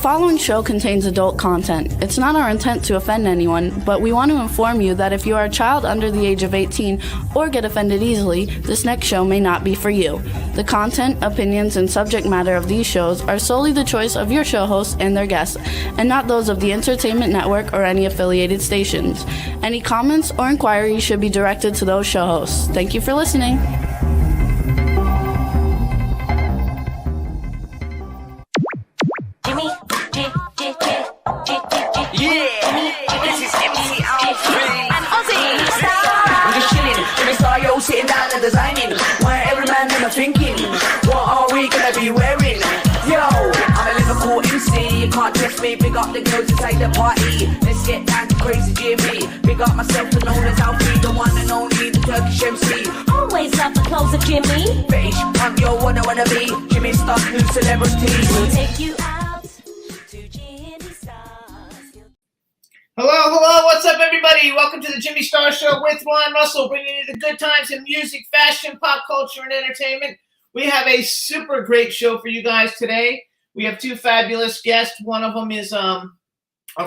following show contains adult content. It's not our intent to offend anyone, but we want to inform you that if you are a child under the age of 18 or get offended easily, this next show may not be for you. The content, opinions, and subject matter of these shows are solely the choice of your show hosts and their guests, and not those of the Entertainment Network or any affiliated stations. Any comments or inquiries should be directed to those show hosts. Thank you for listening. Sitting down and designing, where every man in a thinking, what are we gonna be wearing? Yo, I'm a Liverpool MC, you can't test me. Big up the girls inside the party, let's get down to crazy Jimmy. Big up myself, the known as Alfie, the one and only, the Turkish MC. Always love the clothes of Jimmy. Bitch, I'm your one I wanna be, Jimmy Star, new celebrity. We'll take you out to Jimmy Star's. Hello, what's up everybody? Welcome to the Jimmy Star Show with Ron Russell, bringing you the good times in music, fashion, pop culture, and entertainment. We have a super great show for you guys today. We have two fabulous guests. One of them is, our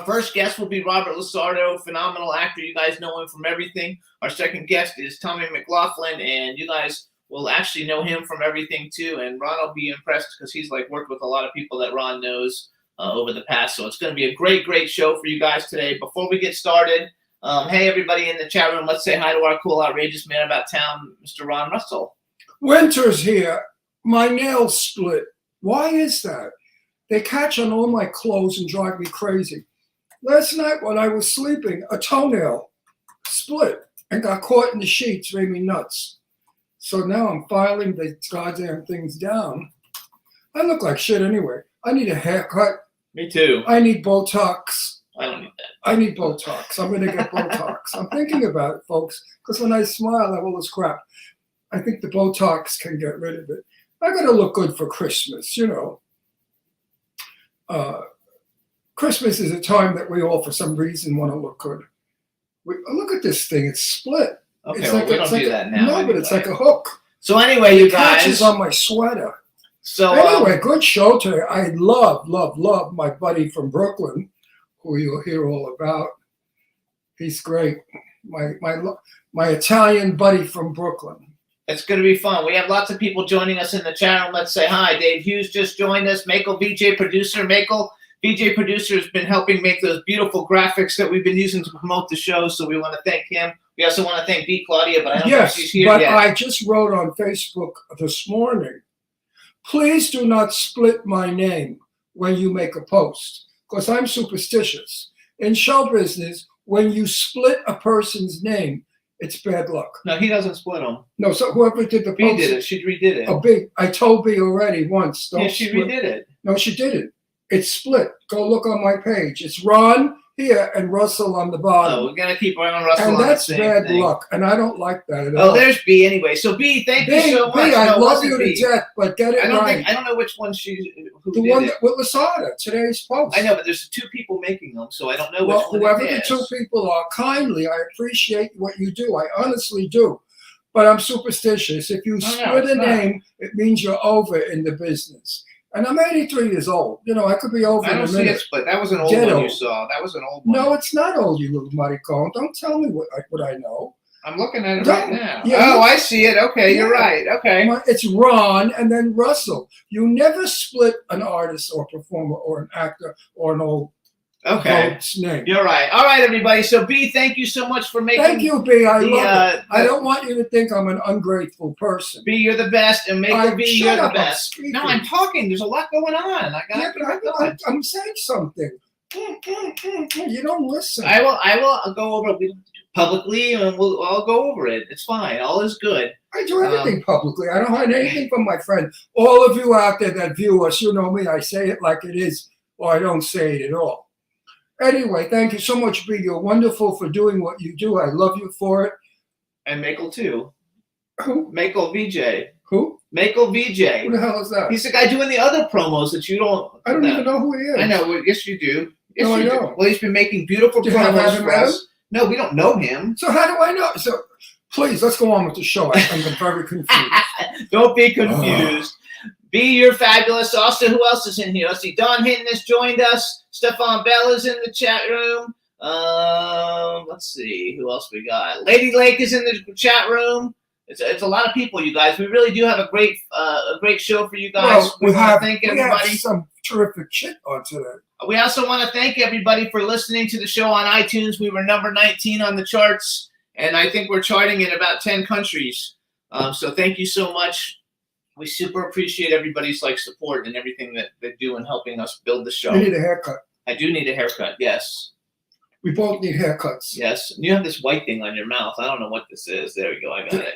first guest will be Robert Lusardo, phenomenal actor. You guys know him from everything. Our second guest is Tommy McLaughlin, and you guys will actually know him from everything too. And Ron will be impressed because he's worked with a lot of people that Ron knows over the past. So it's going to be a great show for you guys today. Before we get started, hey, everybody in the chat room, let's say hi to our cool, outrageous man about town, Mr. Ron Russell. Winter's here. My nails split. Why is that? They catch on all my clothes and drive me crazy. Last night when I was sleeping, a toenail split and got caught in the sheets, made me nuts. So now I'm filing the goddamn things down. I look like shit anyway. I need a haircut. Me too. I need Botox. I don't need that. I need Botox. I'm going to get Botox. I'm thinking about it, folks, because when I smile, I have all this crap. I think the Botox can get rid of it. I got to look good for Christmas, you know. Christmas is a time that we all, for some reason, want to look good. Look at this thing. It's split. Okay, it's well, we don't do that now. No, anyway. but it's like a hook. So anyway, you It guys. catches on my sweater. So Anyway, good show today. I love my buddy from Brooklyn, who you'll hear all about. He's great. My Italian buddy from Brooklyn. it's going to be fun. We have lots of people joining us in the chat room. Let's say hi. Dave Hughes just joined us. Michael, VJ Producer. Michael, VJ Producer, has been helping make those beautiful graphics that we've been using to promote the show, so we want to thank him. We also want to thank B. Claudia, but I don't know if she's here yet. Yes, but I just wrote on Facebook this morning, please do not split my name when you make a post, because I'm superstitious. In show business, when you split a person's name, it's bad luck. No, he doesn't split them. No, so whoever did the post. B did it. She redid it. Oh, B. I told B already once. Don't Yeah, she split. redid it. No, she didn't. It's split. Go look on my page. It's Ron here and Russell on the bottom. Oh, we're going to keep Ron Russell and on that's the same bad thing. luck. And I don't like that at all. Oh, there's B anyway. So B, thank you so much. B, I No, it love wasn't you to B. death, but get it right. I don't know which one who The did one it. that, with Lasada, today's post. I know, but there's two people making them, so I don't know Well, which one whoever it the is. two people are, kindly, I appreciate what you do. I honestly do. But I'm superstitious. If you No, split it's a not. name, it means you're over in the business. And I'm 83 years old. You know, I could be over I in don't a see minute. it split. That was an old Get one you old. saw. That was an old one. No, it's not old, you little maricon. Don't tell me what I know. I'm looking at it No. right now. Yeah, oh, look. I see it. Okay, you're Yeah. right. Okay. It's Ron and then Russell. You never split an artist or performer or an actor or an old Okay. folks' name. You're right. All right, everybody. So, B, thank you so much for making Thank you, B. I the, love it. I the- don't want you to think I'm an ungrateful person. B, you're the best, and Michael B, Shut you're the up, I'm best. speaking. No, I'm talking. There's a lot going on. I Yeah, got but I'm saying something. You don't listen. I will go over it publicly, and I'll go over it. It's fine. All is good. I do everything publicly. I don't hide anything from my friend. All of you out there that view us, you know me. I say it like it is, or I don't say it at all. Anyway, thank you so much, B. You're wonderful for doing what you do. I love you for it. And Michael too. Who? Michael VJ. Who? Michael VJ. Who the hell is that? He's the guy doing the other promos that you don't. I don't even know who he is. I know. Well, yes, you do. Yes, No, I you do. don't. Well, he's been making beautiful Do you have promos him for around? us. No, we don't know him. So how do I know? So please, let's go on with the show. I'm very confused. Don't be confused. B, you're fabulous. Also, who else is in here? Let's see. Don Hinton has joined us. Stefan Bell is in the chat room. Let's see. Who else we got? Lady Lake is in the chat room. It's a lot of people, you guys. We really do have a great show for you guys. Well, we want have to thank everybody. some terrific shit on today. We also want to thank everybody for listening to the show on iTunes. We were number 19 on the charts, and I think we're charting in about 10 countries. So thank you so much. We super appreciate everybody's support and everything that they do in helping us build the show. You need a haircut. I do need a haircut, yes. We both need haircuts. Yes. You have this white thing on your mouth. I don't know what this is. There we go. I got it.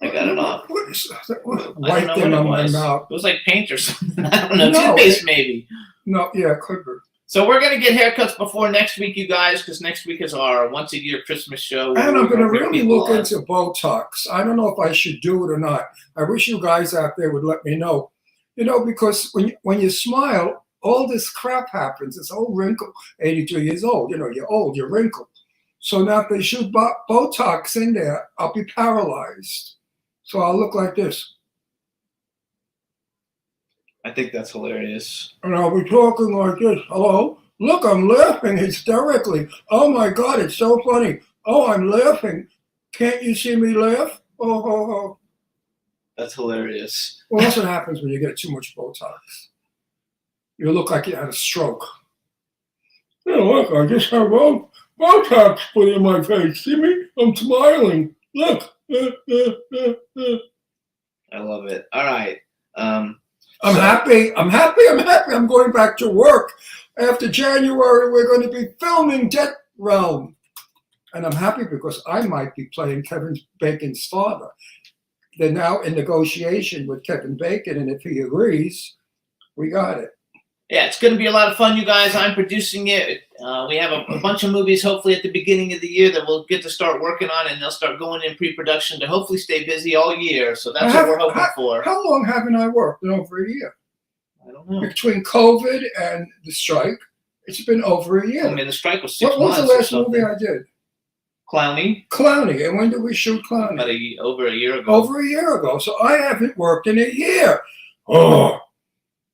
I got it off. What is that? I don't White know thing what on it my was. mouth. It was like paint or something. I don't know. No, Toothpaste maybe. No, yeah, could be. So we're going to get haircuts before next week, you guys, because next week is our once-a-year Christmas show. And I'm going to bring really people look on. into Botox. I don't know if I should do it or not. I wish you guys out there would let me know. Because when you smile, all this crap happens. It's all wrinkle. 82 years old. You're old. You're wrinkled. So now if they shoot Botox in there, I'll be paralyzed. So I'll look like this. I think that's hilarious. And I'll be talking like this. Hello? Look, I'm laughing hysterically. Oh my God, it's so funny. Oh, I'm laughing. Can't you see me laugh? Oh. That's hilarious. Well, that's what happens when you get too much Botox. You look like you had a stroke. Yeah, look, I just have Botox put in my face. See me? I'm smiling. Look. I love it. All right. I'm happy. I'm going back to work. After January, we're going to be filming Death Realm. And I'm happy because I might be playing Kevin Bacon's father. They're now in negotiation with Kevin Bacon, and if he agrees, we got it. Yeah, it's going to be a lot of fun, you guys. I'm producing it. We have a bunch of movies, hopefully, at the beginning of the year that we'll get to start working on, and they'll start going in pre-production to hopefully stay busy all year. So that's what we're hoping for. How long haven't I worked? In over a year. I don't know. Between COVID and the strike, it's been over a year. I mean, the strike was 6 What months. was the or last something. movie I did? Clowny, Clowny. And when did we shoot Clowny? about over a year ago. Over a year ago. So I haven't worked in a year. Oh,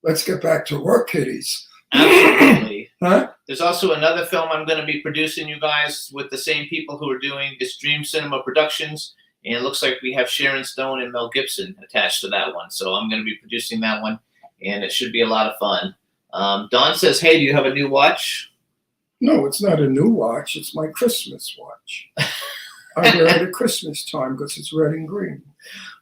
let's get back to work, kiddies. Absolutely. Huh? There's also another film I'm going to be producing, you guys, with the same people who are doing this Dream Cinema Productions. And it looks like we have Sharon Stone and Mel Gibson attached to that one. So I'm going to be producing that one, and it should be a lot of fun. Don says, hey, do you have a new watch? No, it's not a new watch. It's my Christmas watch. I wear it at Christmas time because it's red and green.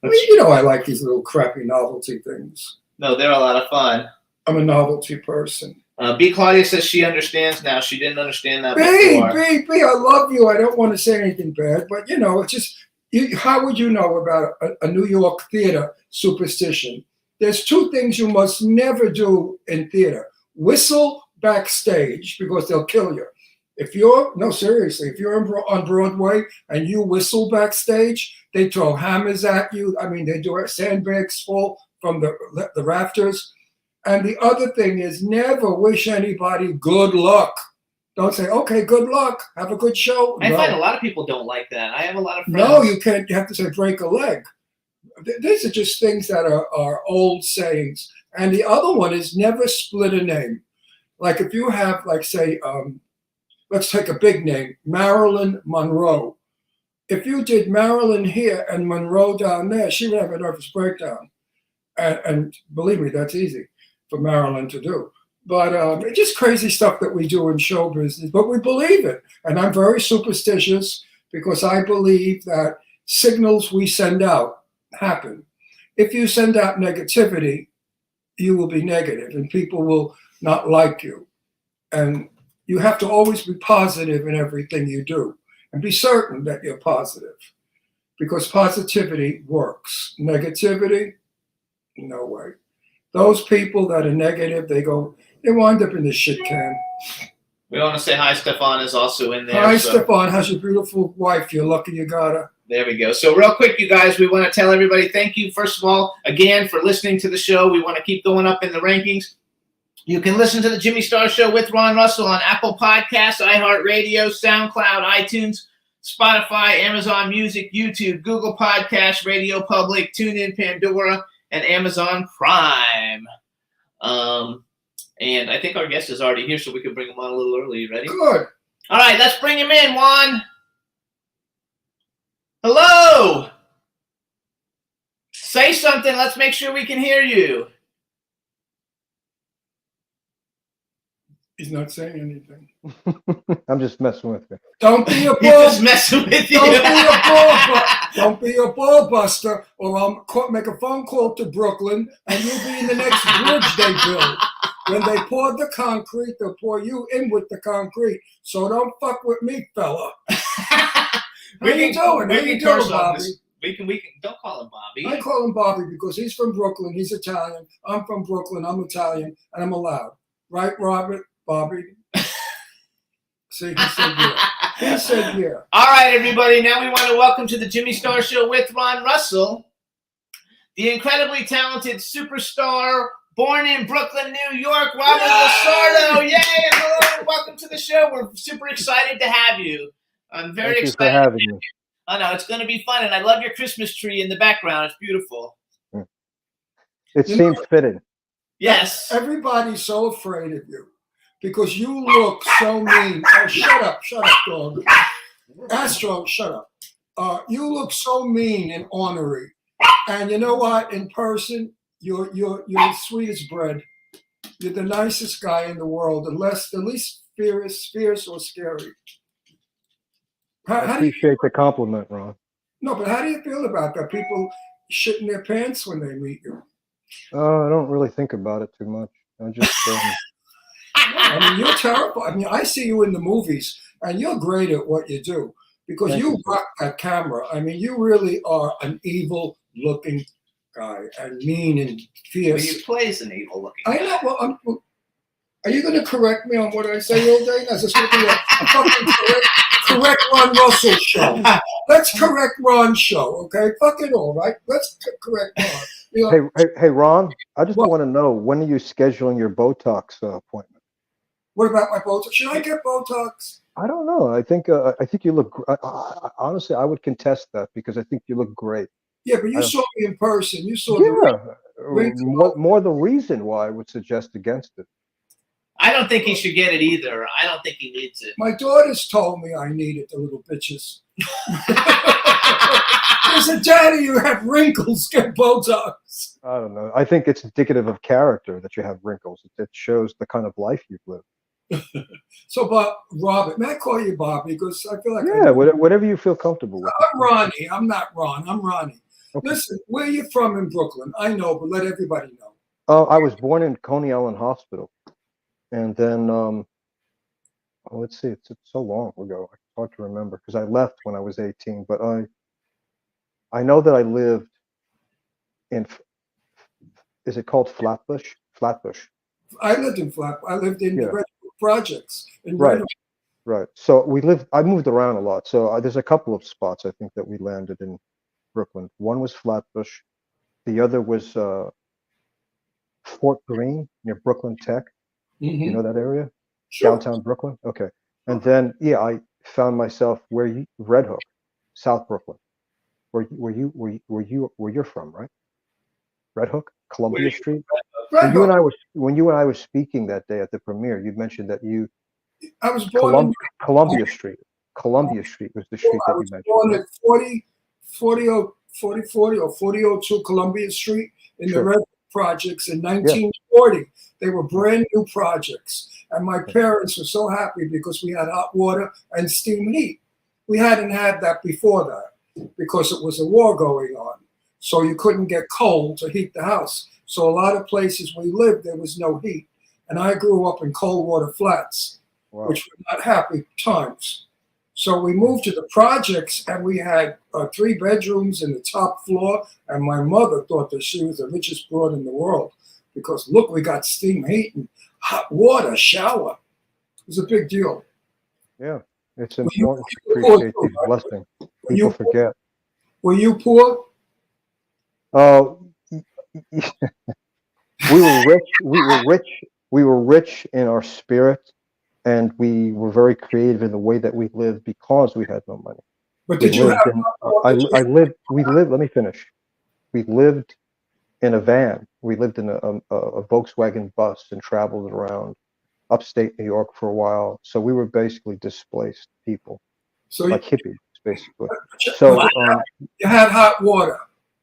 I like these little crappy novelty things. No, they're a lot of fun. I'm a novelty person. B. Claudia says she understands now. She didn't understand that B, before. I love you. I don't want to say anything bad, but it's just, how would you know about a New York theater superstition? There's two things you must never do in theater. Whistle backstage because they'll kill you. If you're on Broadway and you whistle backstage, they throw hammers at you. I mean, they do sandbags fall from the rafters. And the other thing is never wish anybody good luck. Don't say, okay, good luck. Have a good show. I No. find a lot of people don't like that. I have a lot of friends. No, you can't. You have to say break a leg. These are just things that are old sayings. And the other one is never split a name. Like if you have, say, let's take a big name, Marilyn Monroe. If you did Marilyn here and Monroe down there, she would have a nervous breakdown. And believe me, that's easy for Marilyn to do. But it's just crazy stuff that we do in show business, but we believe it. And I'm very superstitious because I believe that signals we send out happen. If you send out negativity, you will be negative and people will not like you. And you have to always be positive in everything you do and be certain that you're positive because positivity works. Negativity, no way. Those people that are negative, they wind up in the shit can. We want to say hi. Stefan is also in there. Hi, so Stefan. How's your beautiful wife? You're lucky you got her. there we go. So real quick, you guys, we want to tell everybody thank you, first of all, again, for listening to the show. We want to keep going up in the rankings. You can listen to the Jimmy Star Show with Ron Russell on Apple Podcasts, iHeartRadio, SoundCloud, iTunes, Spotify, Amazon Music, YouTube, Google Podcasts, Radio Public, TuneIn, Pandora, and Amazon Prime. And I think our guest is already here, so we can bring him on a little early. You ready? Good. All right, let's bring him in, Juan. Hello. Say something. Let's make sure we can hear you. He's not saying anything. I'm just messing with you. Don't be a He's just bull. messing with you. Don't be a ball buster, or I'll make a phone call to Brooklyn, and you'll be in the next bridge they build. When they pour the concrete, they'll pour you in with the concrete. So don't fuck with me, fella. How you doing? How you doing, Bobby? We can. Don't call him Bobby. I call him Bobby because he's from Brooklyn. He's Italian. I'm from Brooklyn. I'm Italian, and I'm allowed. Right, Robert? Bobby? See, he said yeah. He said yeah. All right, everybody. Now we want to welcome to the Jimmy Star Show with Ron Russell, the incredibly talented superstar born in Brooklyn, New York, Robert Lasardo. Yay! And hello, and welcome to the show. We're super excited to have you. I'm very Thank you excited. for having me. I know it's going to be fun, and I love your Christmas tree in the background. It's beautiful. It You seems fitting. Yes. Everybody's so afraid of you because you look so mean. Oh, shut up, dog. Astro, shut up. You look so mean and ornery, and you know what? In person, you're sweet as bread. You're the nicest guy in the world, the least fierce or scary. I How do you, appreciate the compliment, Ron. no, but how do you feel about that? People shit in their pants when they meet you. I don't really think about it too much. I just I mean, you're terrible. I mean, I see you in the movies, and you're great at what you do because Thank you you. rock that camera. I mean, you really are an evil-looking guy and mean and fierce. He plays an evil looking. I know. Well, are you going to correct me on what I say all day? Is this going to be a fucking correct Ron Russell show? Let's correct Ron's show, okay? Fuck it all, right? Let's correct Ron. You know, hey, Ron. I just What? want to know, when are you scheduling your Botox appointment? what about my Botox? Should I get Botox? I don't know. I think you look. Honestly, I would contest that because I think you look great. Yeah, but you I- saw me in person. You saw the Yeah. wrinkle. More the reason why I would suggest against it. I don't think he should get it either. I don't think he needs it. My daughters told me I needed the little bitches. They said, Daddy, you have wrinkles. Get Botox. I don't know. I think it's indicative of character that you have wrinkles. It shows the kind of life you've lived. So, Robert, may I call you Bob? Because I feel like Yeah, whatever you feel comfortable with. I'm Ronnie. I'm not Ron. I'm Ronnie. Okay. Listen, where are you from in Brooklyn? I know, but let everybody know. I was born in Coney Island Hospital, and then let's see, it's so long ago. It's hard to remember because I left when I was 18. But I know that I lived in. Is it called Flatbush? Flatbush. I lived in I lived in the Yeah. Red Projects. In Right. Redwood. Right. So I moved around a lot. So there's a couple of spots I think that we landed in Brooklyn. One was Flatbush. The other was Fort Greene near Brooklyn Tech. You know that area? Sure. Downtown Brooklyn? Okay. And then, yeah, I found myself Red Hook, South Brooklyn. Where you're from, right? Red Hook, Columbia Street. Red Hook. When you and I were speaking that day at the premiere, you mentioned that I was born Columbia Street was the street I that you was mentioned. born right? at 40 or 4002 Columbia Street in the Sure. Red Projects in 1940. They were brand new projects. And my parents were so happy because we had hot water and steam heat. We hadn't had that before that because it was a war going on. So you couldn't get coal to heat the house. So a lot of places we lived, there was no heat. And I grew up in Coldwater Flats, Wow. which were not happy times. So we moved to the projects and we had 3 bedrooms in the top floor. And my mother thought that she was the richest broad in the world because look, we got steam heat and hot water, shower. It was a big deal. Yeah, it's Were you- important to were you poor appreciate too, these right? blessings. Were you- People forget. Were you poor? We were rich. We were rich in our spirit, and we were very creative in the way that we lived because we had no money. But We did you have? lived in, I lived. We lived. Let me finish. We lived in a van. We lived in a Volkswagen bus and traveled around upstate New York for a while. So we were basically displaced people, So like hippies, basically. you, So you had hot water.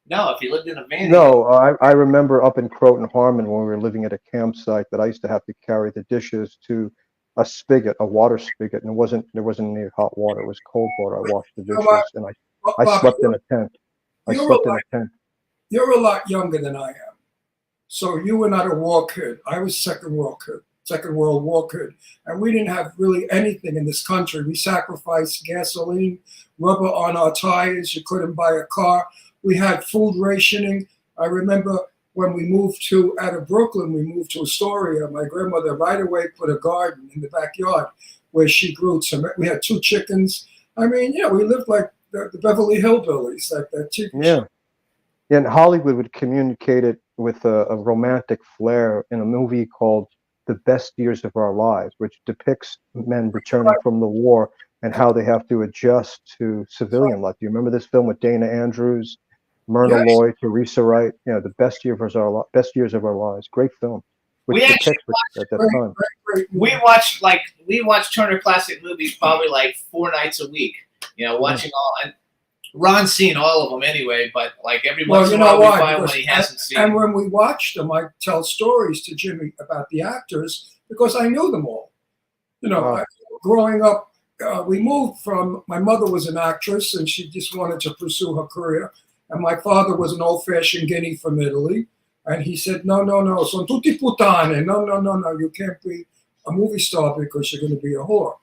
No, if you lived in a van. no, I remember up in Croton Harmon when we were living at a campsite that I used to have to carry the dishes to a spigot, a water spigot, and there wasn't any hot water. It was cold water. I washed the dishes, and I Bobby, slept in a tent. I you're slept in like- a tent. You're a lot younger than I am. So you were not a war kid. I was Second World War kid. And we didn't have really anything in this country. We sacrificed gasoline, rubber on our tires. You couldn't buy a car. We had food rationing. I remember when we moved out of Brooklyn, we moved to Astoria. My grandmother right away put a garden in the backyard where she grew we had 2 chickens. I mean, yeah, we lived like the Beverly Hillbillies, like that TV Yeah. show. Yeah, and Hollywood would communicate it with a romantic flair in a movie called The Best Years of Our Lives, which depicts men returning from the war and how they have to adjust to civilian life. Do you remember this film with Dana Andrews, Myrna Yes. Loy, Teresa Wright? You know, The Best Years of Our Lives. Great film, which We actually depicts it at that Great, time. great We watch Turner Classic Movies probably like 4 nights a week. You know, watching all. And Ron's seen all of them anyway, but like every Well, once you in a know while we why? find Because one he hasn't seen. And when we watched them, I tell stories to Jimmy about the actors because I knew them all. You know, Wow. growing up, we moved from, my mother was an actress and she just wanted to pursue her career. And my father was an old-fashioned guinea from Italy. And he said, no, sono tutti puttane. No, you can't be a movie star because you're going to be a whore.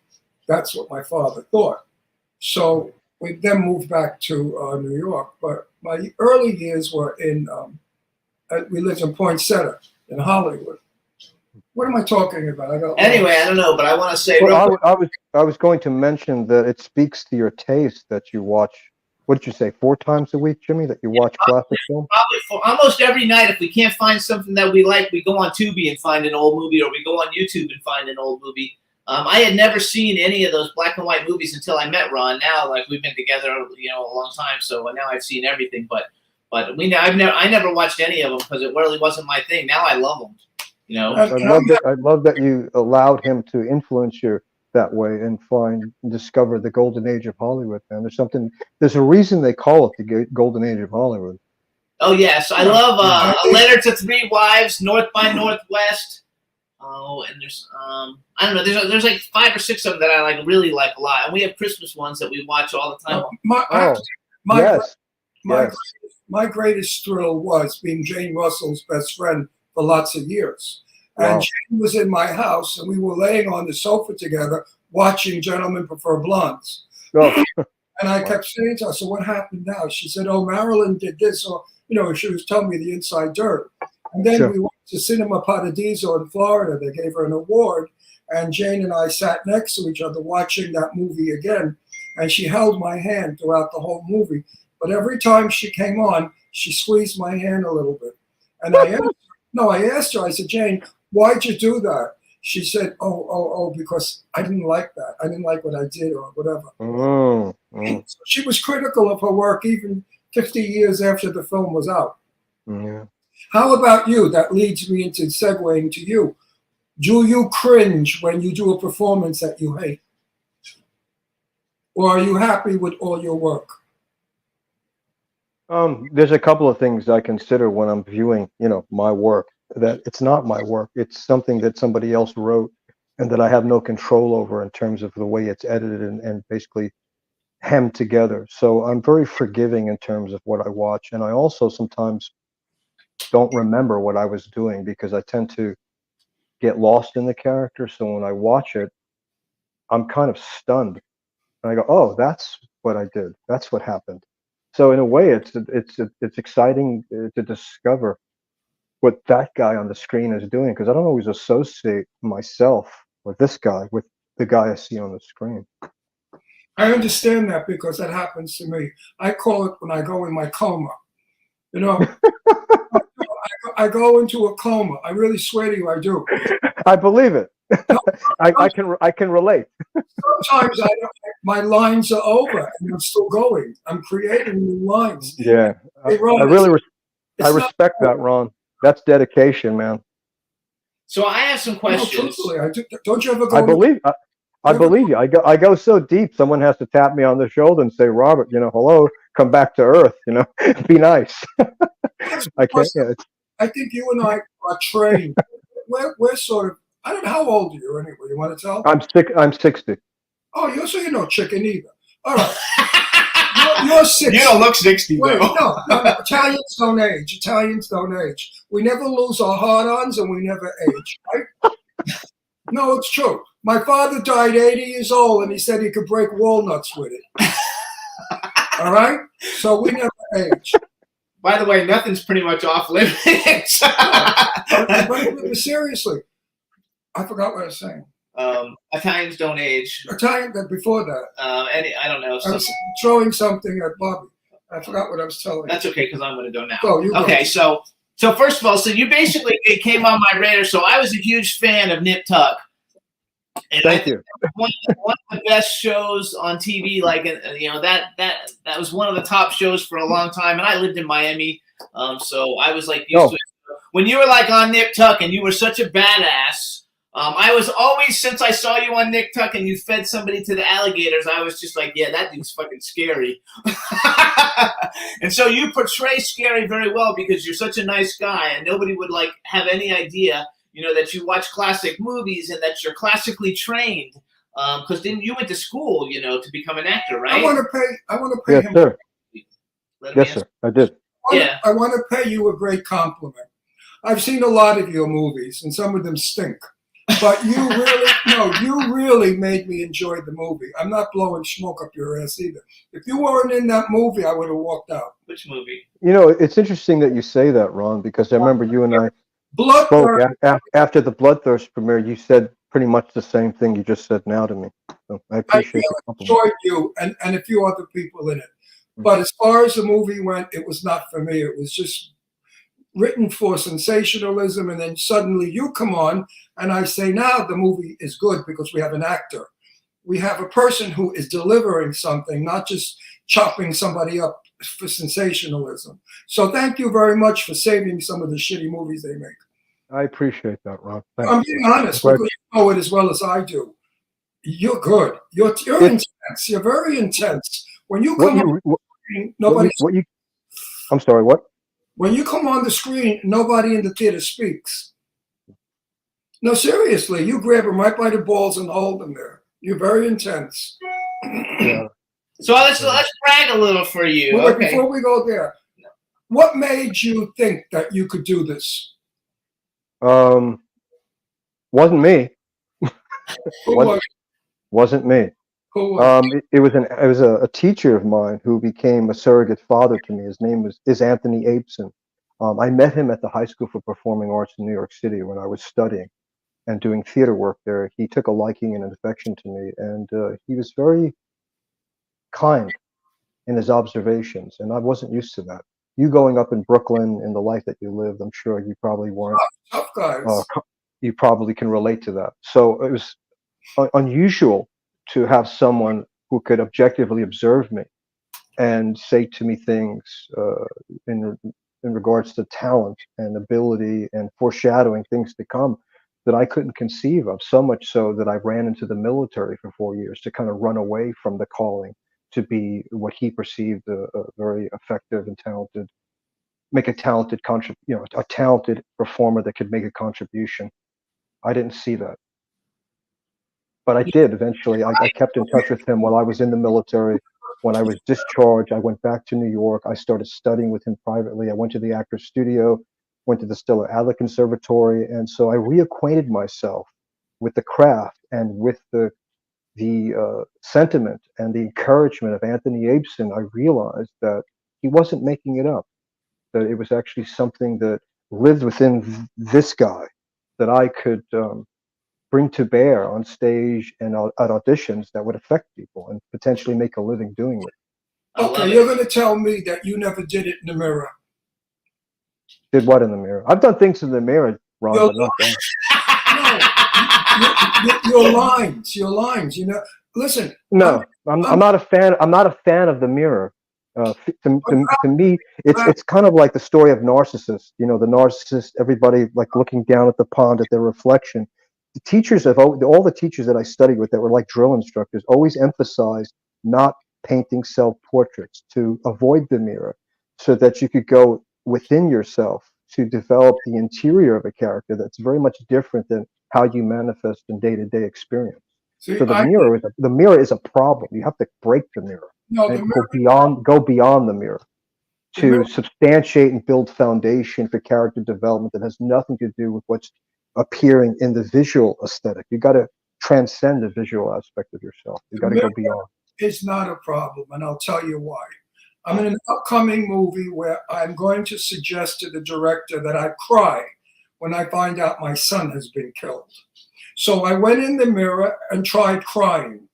That's what my father thought. So we then moved back to New York. But my early years were we lived in Poinsettia in Hollywood. What am I talking about? Anyway, I don't know, but I want to say real Well, quick. I was going to mention that it speaks to your taste that you watch. What did you say? 4 times a week, Jimmy? That you watch classic film? Probably for almost every night, if we can't find something that we like, we go on Tubi and find an old movie, or we go on YouTube and find an old movie. I had never seen any of those black and white movies until I met Ron. Now, like we've been together, you know, a long time, so now I've seen everything. But I never watched any of them because it really wasn't my thing. Now I love them. You know, I love that you allowed him to influence you that way and discover the golden age of Hollywood. Man, there's a reason they call it the golden age of Hollywood. oh yes, I love A Letter to Three Wives, North by Northwest. Oh, and there's I don't know. There's like 5 or 6 of them that I really like a lot, and we have Christmas ones that we watch all the time. My greatest thrill was being Jane Russell's best friend for lots of years. And Wow. Jane was in my house, and we were laying on the sofa together watching Gentlemen Prefer Blondes. Oh, And I kept saying to her, so what happened now? She said, oh, Marilyn did this, or, you know, she was telling me the inside dirt. And then Sure. we went to Cinema Paradiso in Florida. They gave her an award. And Jane and I sat next to each other watching that movie again. And she held my hand throughout the whole movie. But every time she came on, she squeezed my hand a little bit. And I asked her, I said, Jane, why'd you do that? She said, oh, because I didn't like that. I didn't like what I did or whatever. So she was critical of her work even 50 years after the film was out. Yeah. How about you? That leads me into segueing to you. Do you cringe when you do a performance that you hate? Or are you happy with all your work? There's a couple of things I consider when I'm viewing, my work, that it's not my work. It's something that somebody else wrote and that I have no control over in terms of the way it's edited and basically hemmed together. So I'm very forgiving in terms of what I watch. And I also sometimes don't remember what I was doing because I tend to get lost in the character. So when I watch it, I'm kind of stunned. And I go, oh, that's what I did. That's what happened. So in a way, it's exciting to discover what that guy on the screen is doing, because I don't always associate myself with this guy, with the guy I see on the screen. I understand that because that happens to me. I call it when I go in my coma. I go into a coma. I really swear to you, I do. I believe it. I can relate. Sometimes my lines are over and I'm still going. I'm creating new lines. Yeah, Hey, Ron, I really It's not- respect that, Ron. That's dedication, man. So I have some No, questions. truthfully, don't you ever go? I believe you. I go so deep. Someone has to tap me on the shoulder and say, Robert, hello, come back to earth. Be nice. I can't. Yeah, I think you and I are trained. We're sort of. I don't know how old are you anyway. You want to tell? I'm 60. Oh, you're no chicken either. All right, you're 60. You don't look 60, Wait, though. no. Italians don't age. Italians don't age. We never lose our hard-ons and we never age. Right? No, it's true. My father died 80 years old, and he said he could break walnuts with it. All right, so we never age. By the way, nothing's pretty much off limits. But seriously, I forgot what I was saying. Italians don't age. Italian before that. I don't know. I was throwing something at Bobby. I forgot what I was telling you. That's okay because I'm going to go now. Go, you go. Okay, so first of all, so you basically it came on my radar. So I was a huge fan of Nip Tuck. And Thank you. One of the best shows on TV, that was one of the top shows for a long time. And I lived in Miami, so I was like used to it. When you were like on Nip Tuck and you were such a badass, I was always, since I saw you on Nip Tuck and you fed somebody to the alligators, I was just like, yeah, that dude's fucking scary. And so you portray scary very well because you're such a nice guy and nobody would have any idea, that you watch classic movies and that you're classically trained. Because then you went to school, to become an actor, right? I want to pay Yes, him. sir. Yes, sir. I did. Yeah. I want to pay you a great compliment. I've seen a lot of your movies, and some of them stink. But you really made me enjoy the movie. I'm not blowing smoke up your ass either. If you weren't in that movie, I would have walked out. Which movie? It's interesting that you say that, Ron, because I remember you and I spoke after the Bloodthirst premiere. You said pretty much the same thing you just said now to me. So I I appreciate really the compliment. enjoyed you and a few other people in it. But as far as the movie went, it was not for me. It was just written for sensationalism, and then suddenly you come on, and I say, now the movie is good because we have an actor. We have a person who is delivering something, not just chopping somebody up for sensationalism. So thank you very much for saving some of the shitty movies they make. I appreciate that, Ron. Thank I'm you. being honest Right. because you know it as well as I do. You're good. You're intense. You're very intense. When you come on the screen, I'm sorry, what? When you come on the screen, nobody in the theater speaks. No, seriously, you grab them right by the balls and hold them there. You're very intense. Yeah. So let's brag a little for you. Well, Okay. before we go there, what made you think that you could do this? Wasn't me. Who was? Wasn't me. Who was? It was a teacher of mine who became a surrogate father to me. His name is Anthony Abeson. I met him at the High School for Performing Arts in New York City when I was studying and doing theater work there. He took a liking and an affection to me, and he was very kind in his observations, and I wasn't used to that. You going up in Brooklyn in the life that you lived, I'm sure you probably weren't. Tough guys. You probably can relate to that. So it was unusual to have someone who could objectively observe me and say to me things in regards to talent and ability and foreshadowing things to come that I couldn't conceive of, so much so that I ran into the military for 4 years to kind of run away from the calling to be what he perceived a very effective and talented, make a talented a talented performer that could make a contribution. I didn't see that. But I did eventually. I kept in touch with him while I was in the military. When I was discharged, I went back to New York. I started studying with him privately. I went to the Actors Studio, went to the Stella Adler Conservatory, and so I reacquainted myself with the craft and with the sentiment and the encouragement of Anthony Abeson. I realized that he wasn't making it up, that it was actually something that lived within this guy that I could bring to bear on stage and at auditions that would affect people and potentially make a living doing it. Okay, you're going to tell me that you never did it in the mirror. Did what in the mirror? I've done things in the mirror, Ron, but not that. Your lines, listen. No, I'm not a fan. I'm not a fan of the mirror. To me, it's kind of like the story of Narcissus. You know, the narcissist, everybody like looking down at the pond at their reflection. The teachers of all the teachers that I studied with that were like drill instructors always emphasized not painting self-portraits, to avoid the mirror, so that you could go within yourself to develop the interior of a character that's very much different than how you manifest in day-to-day experience. See, So the mirror is a problem. You have to break the mirror no, and the mirror, go beyond the mirror The to mirror- substantiate and build foundation for character development that has nothing to do with what's appearing in the visual aesthetic. You got to transcend the visual aspect of yourself. You got to go beyond. is not a problem, and I'll tell you why. I'm in an upcoming movie where I'm going to suggest to the director that I cry when I find out my son has been killed. So I went in the mirror and tried crying.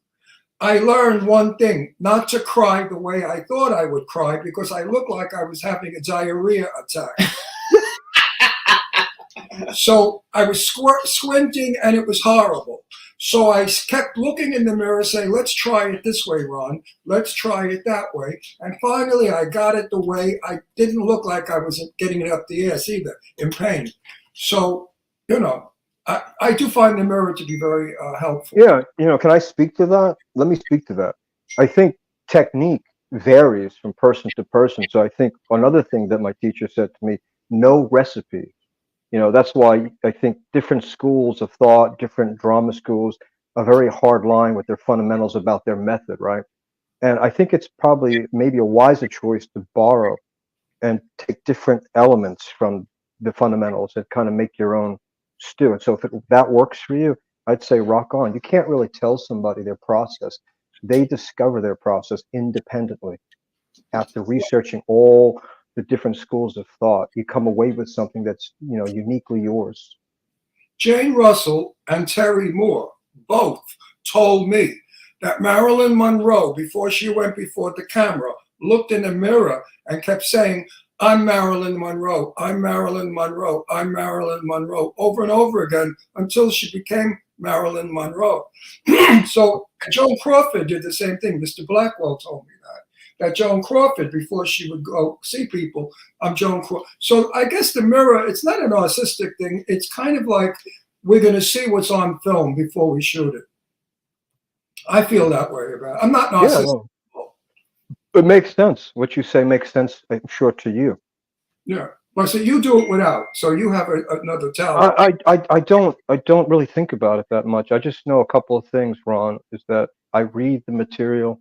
I learned one thing, not to cry the way I thought I would cry, because I looked like I was having a diarrhea attack. So I was squinting, and it was horrible. So I kept looking in the mirror saying, let's try it this way, Ron. Let's try it that way. And finally, I got it the way I didn't look like I was getting it up the ass either, in pain. So, you know, I do find the mirror to be very helpful. Yeah, you know, can I speak to that? Let me speak to that. I think technique varies from person to person. So I think another thing that my teacher said to me, no recipe. You know, that's why I think different schools of thought, different drama schools, a very hard line with their fundamentals about their method, right? And I think it's probably maybe a wiser choice to borrow and take different elements from the fundamentals and kind of make your own stew. And so if that works for you, I'd say rock on. You can't really tell somebody their process. They discover their process independently after researching all the different schools of thought. You come away with something that's, you know, uniquely yours. Jane Russell and Terry Moore both told me that Marilyn Monroe, before she went before the camera, looked in the mirror and kept saying, I'm Marilyn Monroe, I'm Marilyn Monroe, I'm Marilyn Monroe, over and over again until she became Marilyn Monroe. So Joan Crawford did the same thing. Mr. Blackwell told me that Joan Crawford, before she would go see people, I'm Joan Crawford. So I guess the mirror, it's not a narcissistic thing. It's kind of like we're going to see what's on film before we shoot it. I feel that way about it. I'm not narcissistic. Yeah, well, it makes sense. What you say makes sense, I'm sure, to you. Yeah. Well, so you do it without. So you have another talent. I don't really think about it that much. I just know a couple of things, Ron, is that I read the material.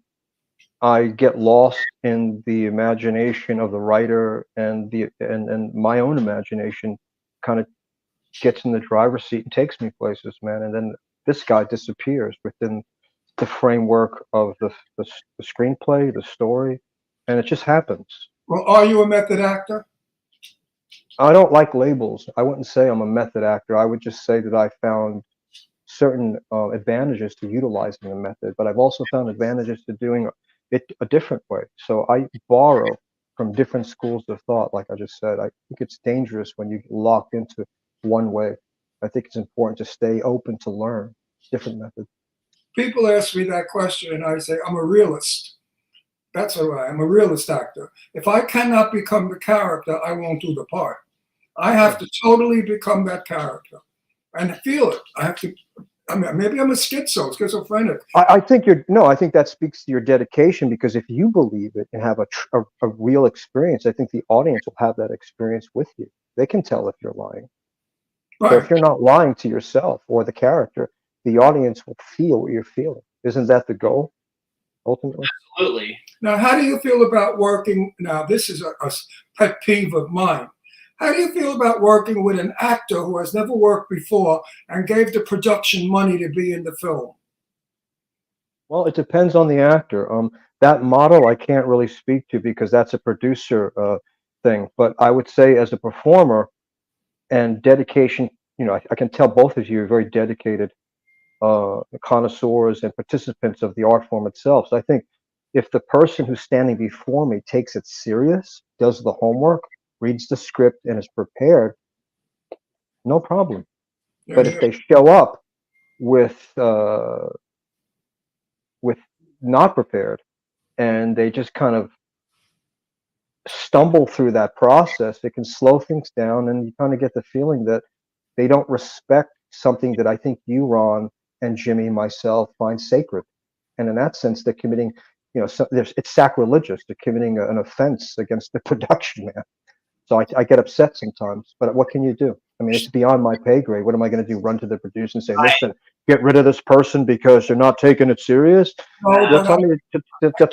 I get lost in the imagination of the writer, and my own imagination kind of gets in the driver's seat and takes me places, man. And then this guy disappears within the framework of the screenplay, the story, and it just happens. Well, are you a method actor? I don't like labels. I wouldn't say I'm a method actor. I would just say that I found certain advantages to utilizing the method, but I've also found advantages to doing it a different way. So I borrow from different schools of thought, like I just said. I think it's dangerous when you get locked into one way. I think it's important to stay open to learn different methods. People ask me that question, and I say, I'm a realist. That's all right. I'm a realist actor. If I cannot become the character, I won't do the part. I have to totally become that character and feel it. I have to. I mean, maybe I'm a schizophrenic. I think I think that speaks to your dedication, because if you believe it and have a real experience, I think the audience will have that experience with you. They can tell if you're lying. Right. So if you're not lying to yourself or the character, the audience will feel what you're feeling. Isn't that the goal, ultimately? Absolutely. Now, how do you feel about working? Now, this is a pet peeve of mine. How do you feel about working with an actor who has never worked before and gave the production money to be in the film? Well, it depends on the actor. That model I can't really speak to because that's a producer thing. But I would say as a performer and dedication, you know, I can tell both of you are very dedicated connoisseurs and participants of the art form itself. So I think if the person who's standing before me takes it serious, does the homework, reads the script, and is prepared, no problem. But if they show up with not prepared, and they just kind of stumble through that process, it can slow things down, and you kind of get the feeling that they don't respect something that I think you, Ron, and Jimmy, myself, find sacred. And in that sense, they're committing, it's sacrilegious. They're committing an offense against the production, man. So I get upset sometimes, but what can you do? I mean, it's beyond my pay grade. What am I going to do? Run to the producer and say, listen, get rid of this person because you're not taking it serious? They'll tell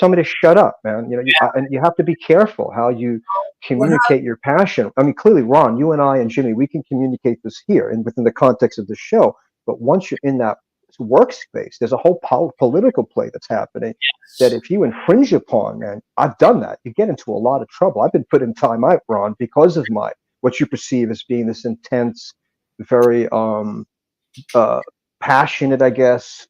me to shut up, man. And you have to be careful how you communicate your passion. I mean, clearly, Ron, you and I and Jimmy, we can communicate this here and within the context of the show. But once you're in that workspace, there's a whole political play that's happening that if you infringe upon, man, I've done that. You get into a lot of trouble. I've been put in time out, Ron, because of what you perceive as being this intense, very passionate, I guess,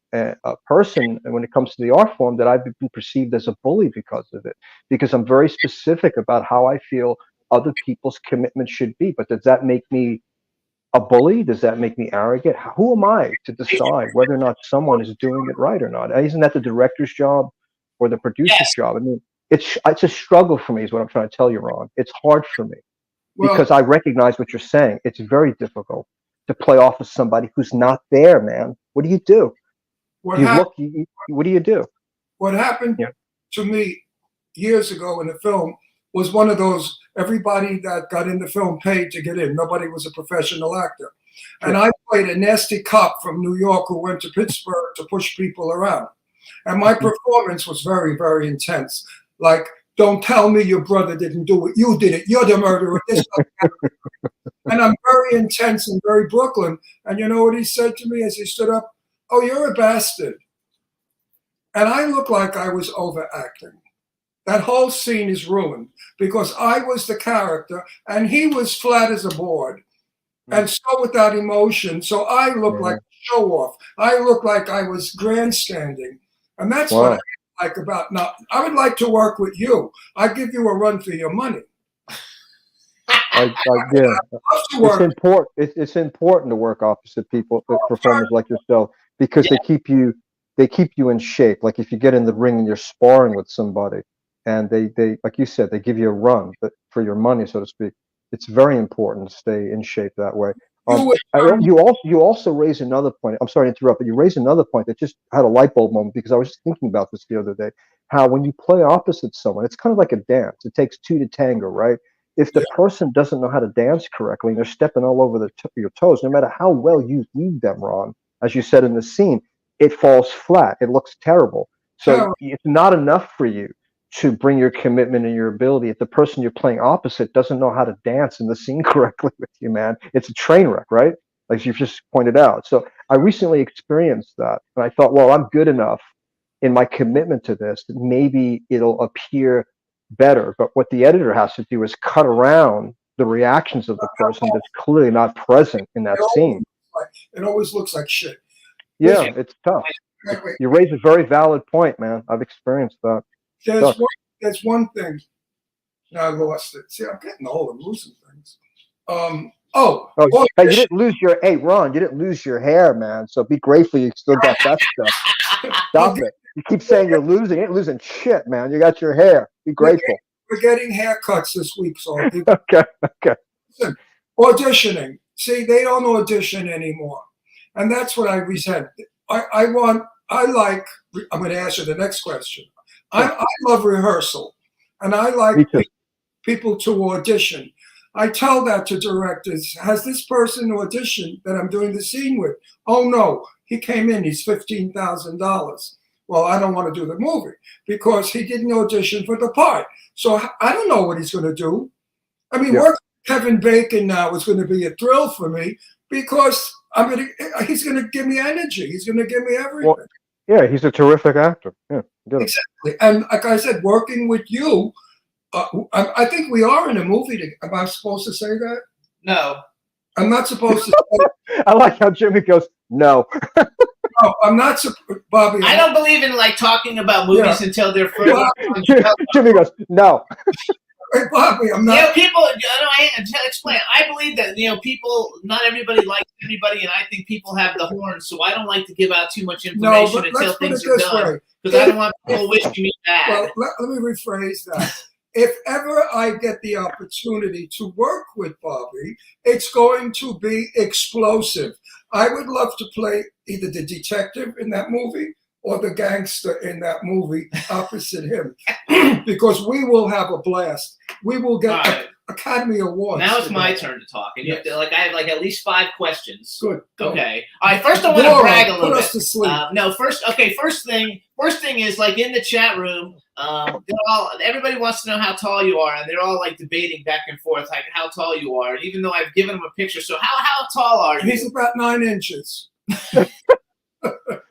person. And when it comes to the art form, that I've been perceived as a bully because of it, because I'm very specific about how I feel other people's commitment should be. But does that make me a bully? Does that make me arrogant? Who am I to decide whether or not someone is doing it right or not? Isn't that the director's job or the producer's job? I mean, it's a struggle for me, is what I'm trying to tell you, Ron. It's hard for me because I recognize what you're saying. It's very difficult to play off of somebody who's not there, man. What do you do? What do you do? What happened to me years ago in the film was one of those, everybody that got in the film paid to get in. Nobody was a professional actor. And I played a nasty cop from New York who went to Pittsburgh to push people around. And my performance was very, very intense. Like, don't tell me your brother didn't do it. You did it. You're the murderer. And I'm very intense and very Brooklyn. And you know what he said to me as he stood up? Oh, you're a bastard. And I looked like I was overacting. That whole scene is ruined because I was the character and he was flat as a board and so without emotion. So I looked like a show off. I looked like I was grandstanding. And that's what I like about now. I would like to work with you. I give you a run for your money. It's important. It's important to work opposite people, performers like yourself, because they keep you in shape. Like if you get in the ring and you're sparring with somebody, and they like you said, they give you a run, but for your money, so to speak. It's very important to stay in shape that way. You also raise another point. I'm sorry to interrupt, but you raised another point that just had a light bulb moment, because I was just thinking about this the other day. How when you play opposite someone, it's kind of like a dance. It takes two to tango, right? If the person doesn't know how to dance correctly and they're stepping all over the tip of your toes, no matter how well you lead them, Ron, as you said in the scene, it falls flat. It looks terrible. So it's not enough for you to bring your commitment and your ability if the person you're playing opposite doesn't know how to dance in the scene correctly with you, man. It's a train wreck, right? Like you've just pointed out. So I recently experienced that, and I thought, well, I'm good enough in my commitment to this that maybe it'll appear better. But what the editor has to do is cut around the reactions of the person that's clearly not present in that scene. It always looks like shit. Yeah, it's tough. You raise a very valid point, man. I've experienced that. There's one thing. Now I lost it. See, I'm getting old. I'm losing things. Hey, you didn't lose your. Hey, Ron, you didn't lose your hair, man. So be grateful you still got that stuff. Stop it. You keep saying you're losing. You ain't losing shit, man. You got your hair. Be grateful. We're getting haircuts this week, so okay. Listen, auditioning. See, they don't audition anymore, and that's what I resent. I'm going to answer the next question. I love rehearsal, and I like people to audition. I tell that to directors. Has this person auditioned that I'm doing the scene with? Oh, no. He came in. He's $15,000. Well, I don't want to do the movie because he didn't audition for the part. So I don't know what he's going to do. I mean, working with Kevin Bacon now is going to be a thrill for me because he's going to give me energy. He's going to give me everything. Well, yeah, he's a terrific actor. Yeah, exactly. And like I said, working with you, I think we are in a movie. Am I supposed to say that? No. I'm not supposed to say I like how Jimmy goes, no. No, I'm not, Bobby. I don't believe in like talking about movies until they're further. Jimmy goes, no. Hey, Bobby, I'm not. People, I explain. I believe that, people, not everybody likes everybody, and I think people have the horns, so I don't like to give out too much information until things are done. Because I don't want people wishing me bad. Well, let me rephrase that. if ever I get the opportunity to work with Bobby, it's going to be explosive. I would love to play either the detective in that movie or the gangster in that movie opposite him, because we will have a blast. We will get All right. Academy Awards. Now it's my together. turn to talk, and you have to, like, I have like at least 5 questions. Good. Go. Okay. All right. First, I want to Laura, brag a little put bit. us to sleep. No, first thing is, like, in the chat room, everybody wants to know how tall you are, and they're all like debating back and forth, like how tall you are. And even though I've given them a picture, so how tall are you? He's about 9 inches.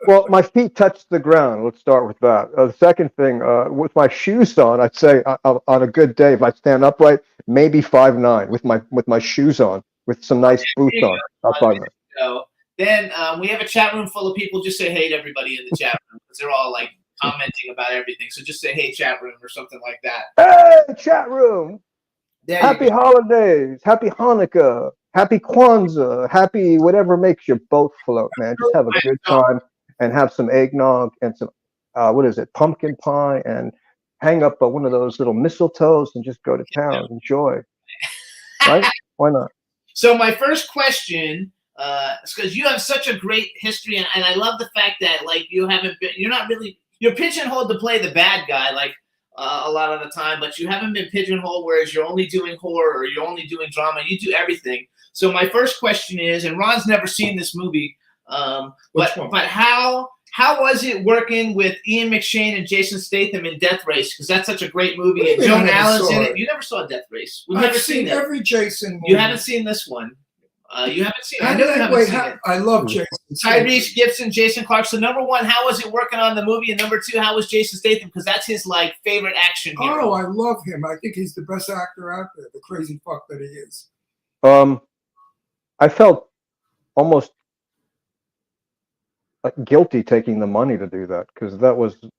Well, my feet touch the ground. Let's start with that. The second thing, with my shoes on, I'd say on a good day, if I stand upright, maybe 5'9" with my shoes on, with some nice boots on. About 5'9". So then we have a chat room full of people. Just say hey to everybody in the chat room, because they're all like commenting about everything. So just say hey, chat room, or something like that. Hey, chat room! There you Happy go. holidays! Happy Hanukkah! Happy Kwanzaa! Happy whatever makes your boat float, man. Just have a good time and have some eggnog and some pumpkin pie, and hang up one of those little mistletoes and just go to town. Enjoy, right? Why not? So my first question, because you have such a great history, and I love the fact that, like, you're pigeonholed to play the bad guy, like, a lot of the time, but you haven't been pigeonholed, whereas you're only doing horror or you're only doing drama. You do everything. So my first question is, and Ron's never seen this movie, but how was it working with Ian McShane and Jason Statham in Death Race? Because that's such a great movie, and Joan Allen's in it. You never saw Death Race. We've never I've seen it. every Jason movie. You haven't seen this one. You haven't seen it. I know you haven't seen it. I love Jason. Tyrese Gibson, Jason Clarke. So number one, how was it working on the movie? And number two, how was Jason Statham? Because that's his like favorite action hero. Oh, I love him. I think he's the best actor out there. The crazy fuck that he is. I felt almost like guilty taking the money to do that, because I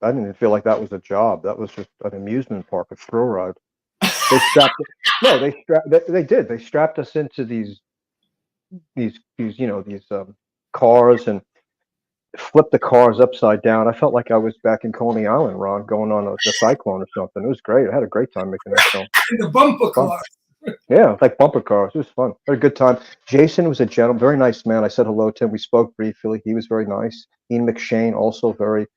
didn't even feel like that was a job. That was just an amusement park, a thrill ride. They strapped us into these cars and flipped the cars upside down. I felt like I was back in Coney Island, Ron, going on the Cyclone or something. It was great. I had a great time making that film. And the bumper car. Yeah, it's like bumper cars. It was fun. I had a good time. Jason was a gentleman, very nice man. I said hello to him. We spoke briefly. He was very nice. Ian McShane, also very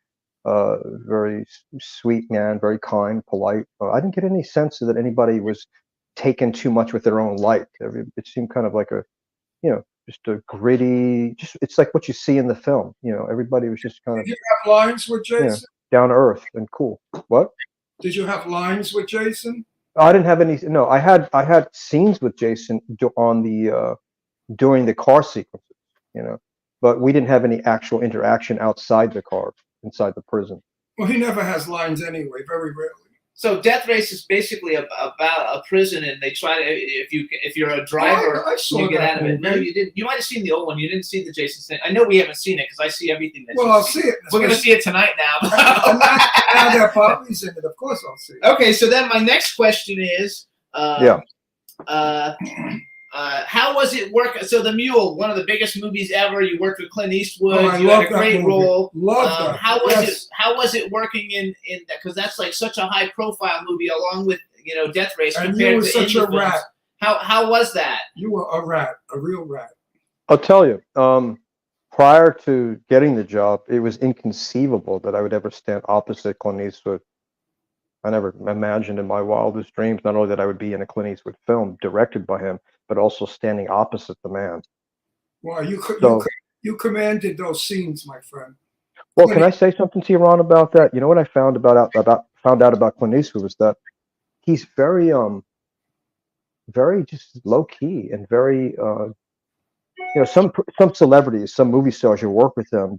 sweet man, very kind, polite. I didn't get any sense that anybody was taken too much with their own light. It seemed kind of like just a gritty, it's like what you see in the film. Everybody was just kind of. Did you have lines with Jason? Down to earth and cool. What? Did you have lines with Jason? I didn't have any. No, I had scenes with Jason on during the car sequences, but we didn't have any actual interaction outside the car, inside the prison. Well, he never has lines anyway, very rarely. So Death Race is basically about a prison, and they try to if you're a driver, I saw you get that out of it. No, movie. you didn't. You might have seen the old one. You didn't see the Jason Statham. I know we haven't seen it because I see everything. Well, I'll see it. We're gonna see it tonight now. now that Bobby's in it, of course I'll see it. Okay, so then my next question is, how was it work? So The Mule, one of the biggest movies ever. You worked with Clint Eastwood. I You love had a that great movie. role. Love that. How was Yes. it? How was it working in that? Because that's like such a high profile movie, along with Death Race. And compared you were to such indie a films. rat. How was that? You were a rat, a real rat. I'll tell you. Prior to getting the job, it was inconceivable that I would ever stand opposite Clint Eastwood. I never imagined in my wildest dreams not only that I would be in a Clint Eastwood film directed by him, but also standing opposite the man. Wow, So- you commanded those scenes, my friend. Well, can I say something to you, Ron, about that? You know what I found out about Clint Eastwood was that he's very very just low key and very some celebrities, some movie stars, you work with them,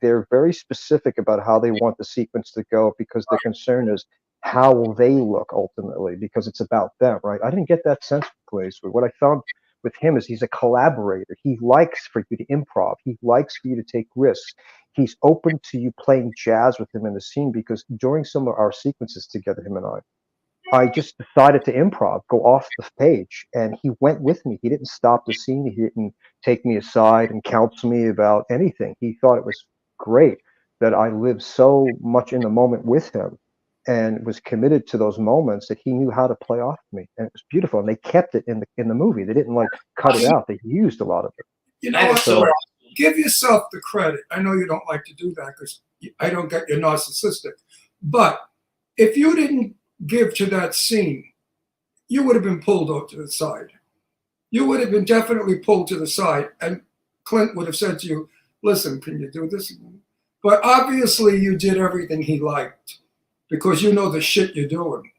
they're very specific about how they want the sequence to go, because the concern is how will they look ultimately, because it's about them, right? I didn't get that sense with Clint Eastwood. What I found with him is he's a collaborator. He likes for you to improv. He likes for you to take risks. He's open to you playing jazz with him in the scene, because during some of our sequences together, him and I just decided to improv, go off the page, and he went with me. He didn't stop the scene. He didn't take me aside and counsel me about anything. He thought it was great that I lived so much in the moment with him, and was committed to those moments that he knew how to play off me, and it was beautiful. And they kept it in the movie. They didn't like cut it out. They used a lot of it. You know That what? is so Give yourself the credit. I know you don't like to do that because I don't get you're narcissistic. But if you didn't give to that scene, you would have been pulled out to the side. You would have been definitely pulled to the side, and Clint would have said to you, "Listen, can you do this?" But obviously, you did everything he liked because you know the shit you're doing.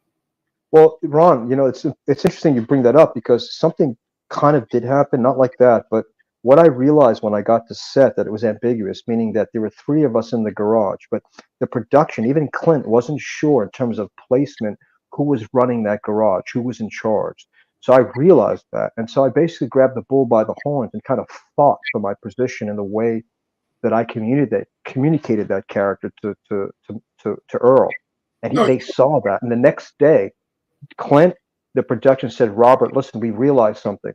Well, Ron, it's interesting you bring that up because something kind of did happen, not like that, but what I realized when I got to set that it was ambiguous, meaning that there were 3 of us in the garage, but the production, even Clint, wasn't sure in terms of placement who was running that garage, who was in charge. So I realized that, and so I basically grabbed the bull by the horns and kind of fought for my position in the way that I communicated that character to Earl, and they saw that. And the next day, Clint, the production said, "Robert, listen, we realized something.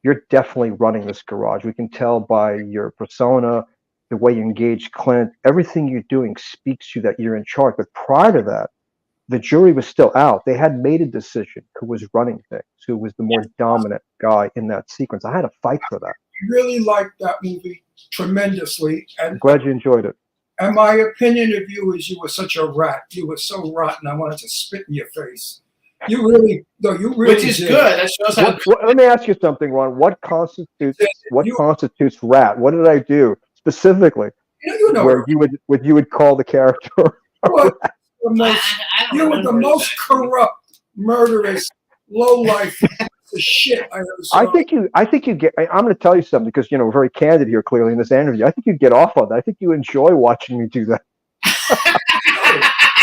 You're definitely running this garage. We can tell by your persona, the way you engage Clint, everything you're doing speaks to you that you're in charge." But prior to that, the jury was still out. They had made a decision who was running things, who was the more dominant guy in that sequence. I had to fight for that. I really liked that movie tremendously, and I'm glad you enjoyed it. And my opinion of you is you were such a rat. You were so rotten. I wanted to spit in your face. You really which is did. good. That shows how Let me ask you something, Ron. What constitutes rat? What did I do specifically You know where you would call the character? what? The most, I don't you were the remember most exactly. corrupt, murderous, low-life piece of shit I ever saw. I think you get. I'm going to tell you something because we're very candid here. Clearly in this interview, I think you get off on that. I think you enjoy watching me do that.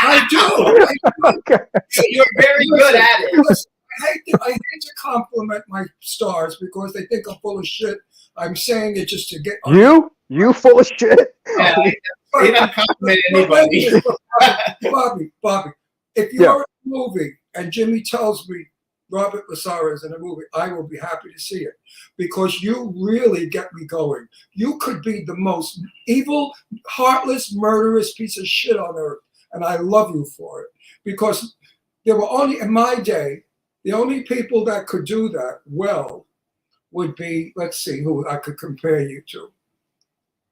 I do. Okay. You're very good at it. Listen, I hate to compliment my stars because they think I'm full of shit. I'm saying it just to get You full of shit. Yeah, he doesn't compliment anybody. Bobby, if you're in a movie and Jimmy tells me Robert Lasara is in a movie, I will be happy to see it because you really get me going. You could be the most evil, heartless, murderous piece of shit on earth, and I love you for it because there were only, in my day, the only people that could do that well would be, let's see who I could compare you to.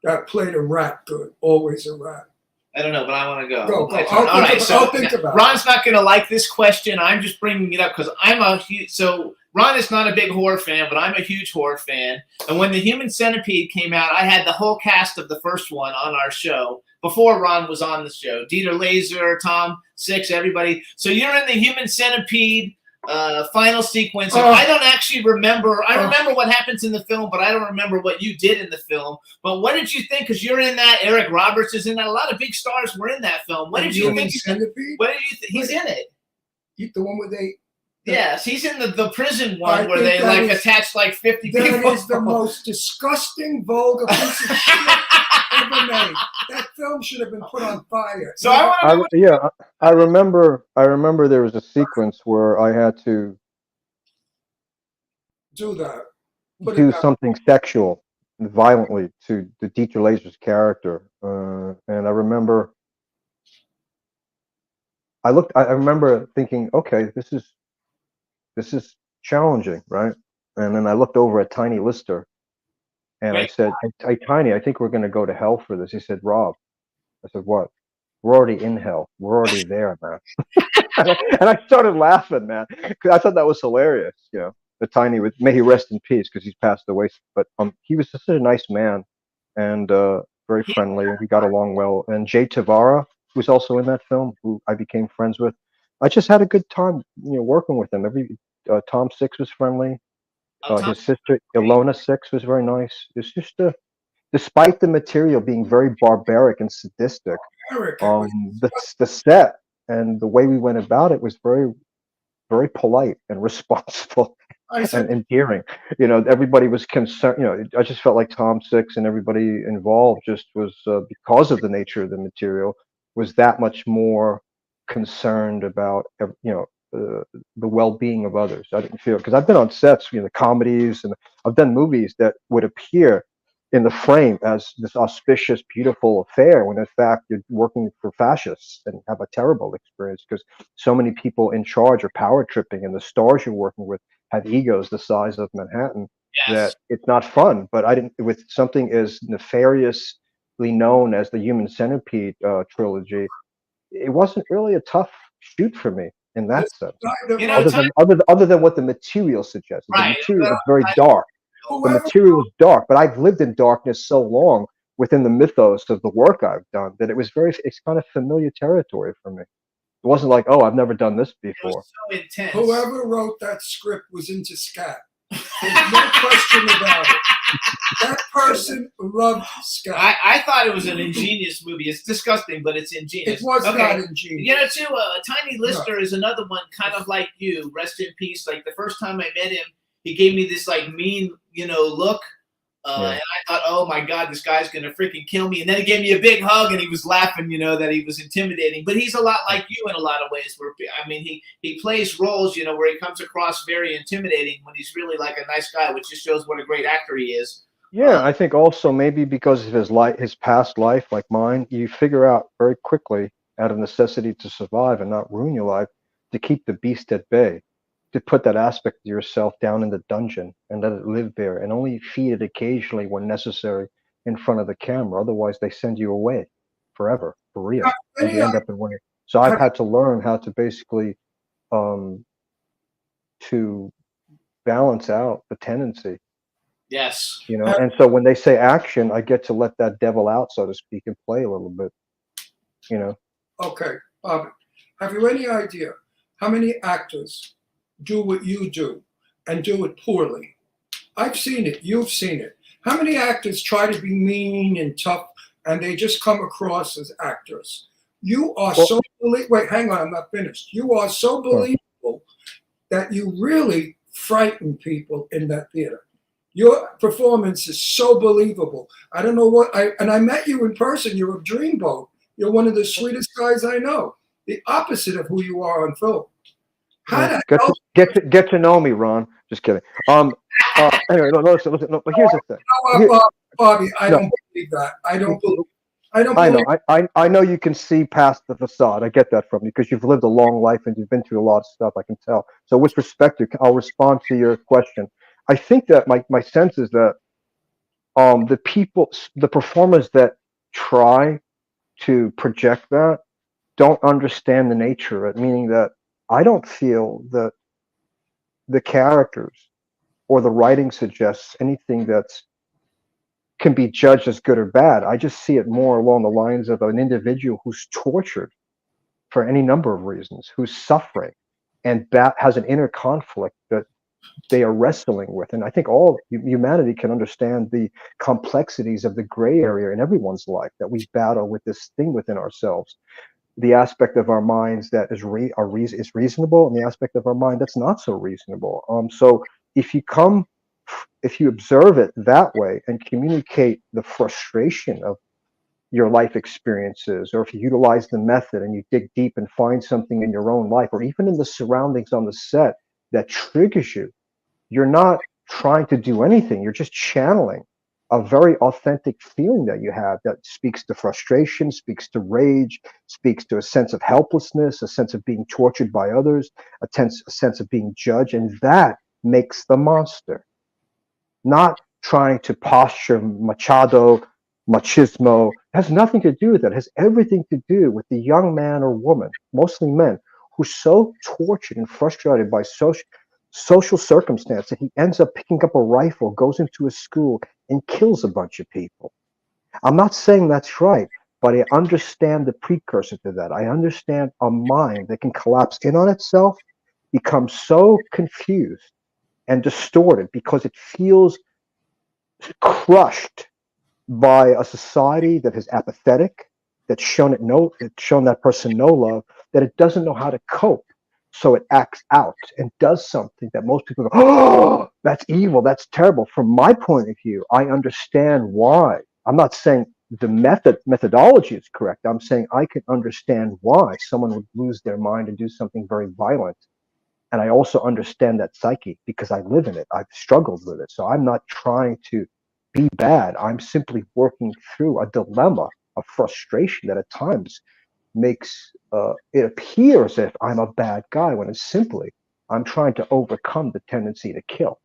That played a rat good, always a rat. I don't know, but I want to go. Go. All right, so I'll think about it. Ron's not going to like this question. I'm just bringing it up because so Ron is not a big horror fan, but I'm a huge horror fan. And when The Human Centipede came out, I had the whole cast of the first one on our show before Ron was on the show. Dieter Laser, Tom Six, everybody. So you're in The Human Centipede final sequence. And I don't actually remember. I remember what happens in the film, but I don't remember what you did in the film. But what did you think? Because you're in that. Eric Roberts is in that. A lot of big stars were in that film. What did you think? Centipede? What did you think? He's in it. The one where they. Yes, he's in the prison one I where think they that like is- attach like 50 That people. is the most disgusting, vulgar piece of shit ever made. That film should have been put on fire. So I want to know. I remember there was a sequence where I had to do that. Put it do down. something sexual violently to the Dieter Laser's character, and I remember I remember thinking, okay, this is challenging, right? And then I looked over at Tiny Lister, and I Wait. said, hey, Tiny, I think we're going to go to hell for this. He said, Rob. I said, what? We're already in hell. We're already there, man. And I started laughing, man, because I thought that was hilarious. The Tiny, may he rest in peace, because he's passed away. But he was just a nice man and very friendly. We got along well. And Jay Tavara was also in that film, who I became friends with. I just had a good time, working with him. Tom Six was friendly. His sister Ilona Six was very nice. It's just despite the material being very barbaric and sadistic, Eric, the set and the way we went about it was very, very polite and responsible I and said, endearing. Everybody was concerned. I just felt like Tom Six and everybody involved just was because of the nature of the material was that much more concerned about the well-being of others. I didn't feel, because I've been on sets, the comedies, and I've done movies that would appear in the frame as this auspicious, beautiful affair, when in fact you're working for fascists and have a terrible experience because so many people in charge are power tripping, and the stars you're working with have egos the size of Manhattan. Yes. That it's not fun. But I didn't, with something as nefariously known as the Human Centipede trilogy, it wasn't really a tough shoot for me in that sense. You know, Other than what the material suggests, the Right. material is very dark. The Whoever, material is dark, but I've lived in darkness so long within the mythos of the work I've done that it's kind of familiar territory for me. It wasn't like, oh, I've never done this it before. was so intense. whoever wrote that script was into scat. There's no question about it. That person loved scat. I thought it was an ingenious movie. It's disgusting, but it's ingenious. It was Okay. not ingenious. You know, too, Tiny Lister is another one, kind of like you. Rest in peace. Like the first time I met him, he gave me this like mean, look, Yeah. and I thought, oh my God, this guy's gonna freaking kill me. And then he gave me a big hug, and he was laughing, that he was intimidating. But he's a lot like you in a lot of ways. Where he plays roles, where he comes across very intimidating when he's really like a nice guy, which just shows what a great actor he is. Yeah, I think also maybe because of his past life, like mine, you figure out very quickly, out of necessity to survive and not ruin your life, to keep the beast at bay, to put that aspect of yourself down in the dungeon and let it live there, and only feed it occasionally when necessary in front of the camera. Otherwise, they send you away forever, for real, and you end up in one. So I've had to learn how to basically to balance out the tendency. Yes. And so when they say action, I get to let that devil out, so to speak, and play a little bit. Okay, Bobby, have you any idea how many actors do what you do and do it poorly? I've seen it. You've seen it. How many actors try to be mean and tough, and they just come across as actors? You are wait, hang on, I'm not finished. You are so believable that you really frighten people in that theater. Your performance is so believable. I don't know and I met you in person. You're a dreamboat. You're one of the sweetest guys I know. The opposite of who you are on film. Get to know me, Ron. Just kidding. Anyway, listen. No, but here's the thing. You know what, Bobby, I don't believe that. I know you can see past the facade. I get that from you because you've lived a long life and you've been through a lot of stuff. I can tell. So with respect, I'll respond to your question. I think that my sense is that the performers that try to project that don't understand the nature of it, meaning that I don't feel that the characters or the writing suggests anything that's can be judged as good or bad. I just see it more along the lines of an individual who's tortured for any number of reasons, who's suffering and has an inner conflict that they are wrestling with. And I think all humanity can understand the complexities of the gray area in everyone's life, that we battle with this thing within ourselves. The aspect of our minds that is reasonable, and the aspect of our mind that's not so reasonable. So if you observe it that way and communicate the frustration of your life experiences, or if you utilize the method and you dig deep and find something in your own life, or even in the surroundings on the set that triggers you, you're not trying to do anything. You're just channeling a very authentic feeling that you have that speaks to frustration, speaks to rage, speaks to a sense of helplessness, a sense of being tortured by others, a sense of being judged. And that makes the monster. Not trying to posture machismo. It has nothing to do with that. It has everything to do with the young man or woman, mostly men, who's so tortured and frustrated by social circumstance that he ends up picking up a rifle, goes into a school, and kills a bunch of people. I'm not saying that's right, but I understand the precursor to that. I understand a mind that can collapse in on itself, become so confused and distorted because it feels crushed by a society that is apathetic, that's shown that person no love, that it doesn't know how to cope. So it acts out and does something that most people go, oh, that's evil, that's terrible. From my point of view, I understand why. I'm not saying the methodology is correct. I'm saying I can understand why someone would lose their mind and do something very violent. And I also understand that psyche because I live in it. I've struggled with it. So I'm not trying to be bad. I'm simply working through a dilemma, a frustration that at times makes it appear as if I'm a bad guy when it's simply I'm trying to overcome the tendency to kill.